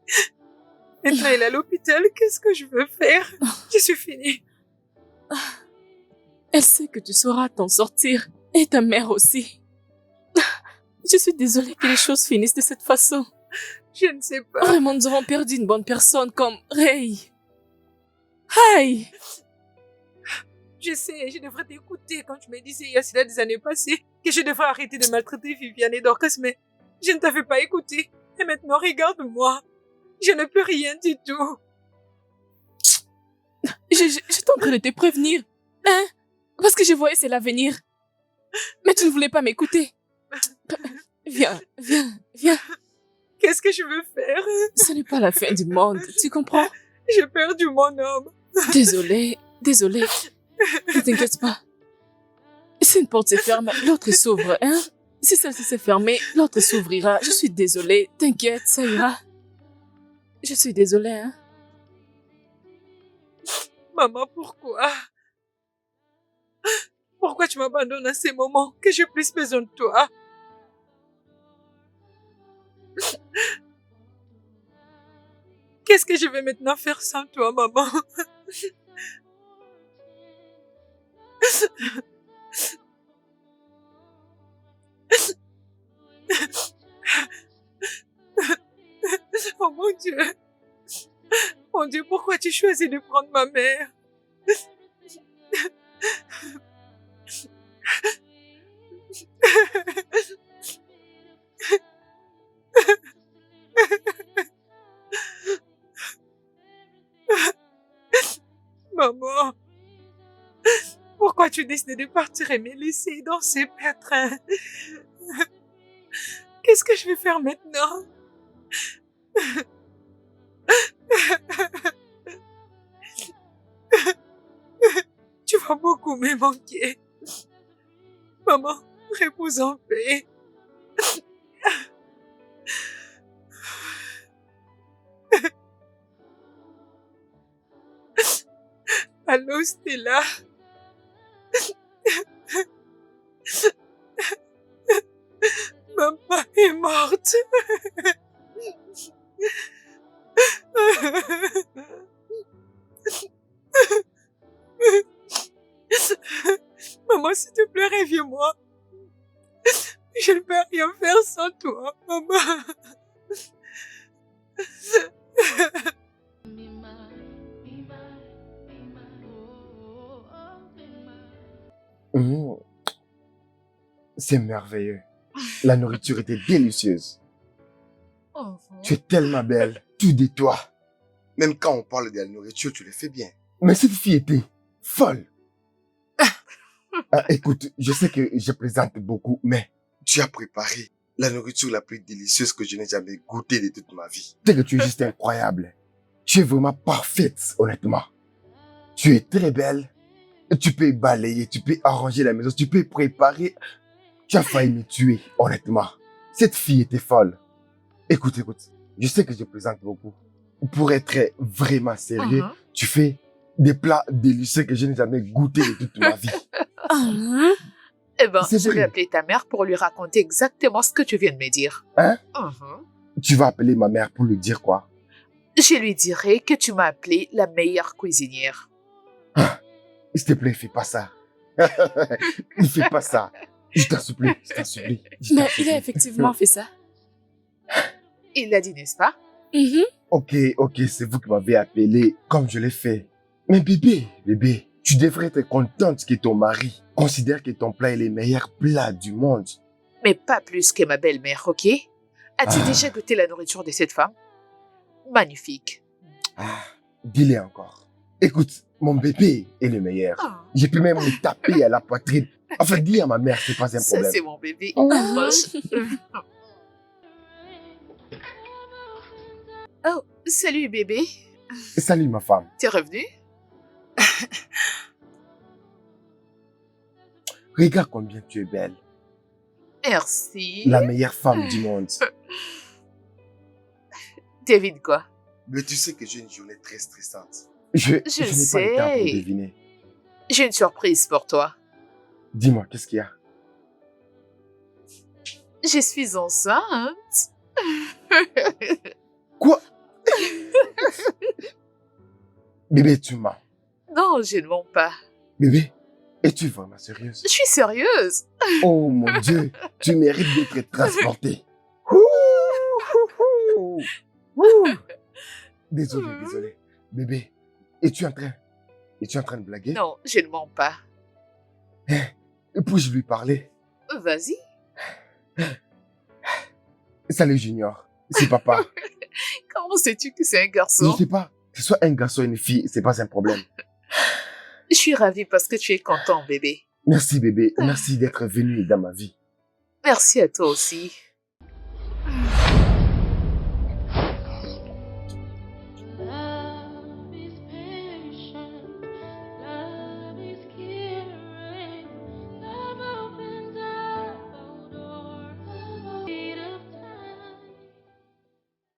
B: Maintenant, elle est à l'hôpital. Qu'est-ce que je veux faire? Je suis finie.
E: Elle sait que tu sauras t'en sortir. Et ta mère aussi. Je suis désolée que les choses finissent de cette façon.
B: Je ne sais pas.
E: Vraiment, nous avons perdu une bonne personne comme Ray. Aïe!
B: Je sais, je devrais t'écouter quand tu me disais il y a cela des années passées que je devrais arrêter de maltraiter Viviane et Dorcas, mais je ne t'avais pas écouté. Et maintenant, regarde-moi. Je ne peux rien du tout.
E: J'étais en train de te prévenir. Hein? Parce que je voyais c'est l'avenir. Mais tu ne voulais pas m'écouter. Viens.
B: Qu'est-ce que je veux faire?
E: Ce n'est pas la fin du monde, tu comprends?
B: J'ai perdu mon homme.
E: Désolée. Ne t'inquiète pas. Si une porte se ferme, l'autre s'ouvre, hein? Si celle-ci s'est fermée, l'autre s'ouvrira. Je suis désolée. T'inquiète, ça ira. Je suis désolée, hein?
B: Maman, pourquoi? Pourquoi tu m'abandonnes à ces moments que j'ai plus besoin de toi? Qu'est-ce que je vais maintenant faire sans toi, maman? Oh mon Dieu! Mon Dieu, pourquoi tu choisis de prendre ma mère? Maman, pourquoi tu décides de partir et me laisser dans ces pétrins? Qu'est-ce que je vais faire maintenant? Tu vas beaucoup me manquer. Maman, repose en paix. Allô, Stella? Maman est morte. Maman, s'il te plaît, reviens-moi. Je ne peux rien faire sans toi, maman.
D: C'est merveilleux. La nourriture était délicieuse. Tu es tellement belle, tout de toi.
G: Même quand on parle de la nourriture, tu le fais bien.
D: Mais cette fille était folle. Écoute, je sais que je plaisante beaucoup, mais
G: Tu as préparé la nourriture la plus délicieuse que je n'ai jamais goûtée de toute ma vie.
D: tu sais que tu es juste incroyable. Tu es vraiment parfaite, honnêtement. Tu es très belle. Tu peux balayer, tu peux arranger la maison, tu peux préparer. Tu as failli me tuer, honnêtement. Cette fille était folle. Écoute, je sais que je plaisante beaucoup. Pour être vraiment sérieux, tu fais des plats délicieux que je n'ai jamais goûté de toute ma vie.
A: Eh ben,
D: C'est
A: je vais
D: vrai.
A: appeler ta mère pour lui raconter exactement ce que tu viens de me dire.
D: Hein?
A: Mhm.
D: Tu vas appeler ma mère pour lui dire quoi?
A: Je lui dirai que tu m'as appelée la meilleure cuisinière.
D: S'il te plaît, fais pas ça. Ne fais pas ça. Je t'en supplie, je t'en supplie. je t'en
E: Mais il
D: supplie.
E: a effectivement fait ça.
A: Il l'a dit, n'est-ce pas?
E: Mhm.
D: Ok, c'est vous qui m'avez appelé comme je l'ai fait. Mais bébé, tu devrais être contente que ton mari considère que ton plat est le meilleur plat du monde.
A: Mais pas plus que ma belle-mère, ok? As-tu
D: Ah.
A: déjà goûté la nourriture de cette femme? Magnifique.
D: Dis-le encore. Écoute, mon bébé est le meilleur.
A: Ah,
D: Je peux même me taper à la poitrine. Enfin, dis à ma mère, c'est pas un
A: ça,
D: problème.
A: c'est mon bébé. Oh, salut bébé.
D: Salut ma femme.
A: T'es revenu?
D: Regarde combien tu es belle.
A: Merci.
D: La meilleure femme du monde.
A: Devine quoi?
G: Mais tu sais que j'ai une journée très stressante.
D: Je n'ai
A: Je
D: pas le temps pour
A: sais.
D: deviner.
A: J'ai une surprise pour toi.
D: Dis-moi, qu'est-ce qu'il y a?
A: Je suis enceinte.
D: Quoi? Bébé, tu mens.
A: Non, je ne mens pas.
D: Bébé, es-tu vraiment sérieuse?
A: Je suis sérieuse.
D: Oh mon Dieu, tu mérites d'être transporté. Désolé. Bébé, es-tu en train de blaguer?
A: Non, je ne mens pas.
D: Puis-je lui parler?
A: Vas-y.
D: Salut Junior, c'est papa.
A: Comment sais-tu que c'est un
D: Je
A: garçon?
D: sais pas, que ce soit un garçon ou une fille, c'est pas un problème.
A: Je suis ravie parce que tu es content, bébé.
D: Merci bébé, merci d'être venu dans ma vie.
A: Merci à toi aussi.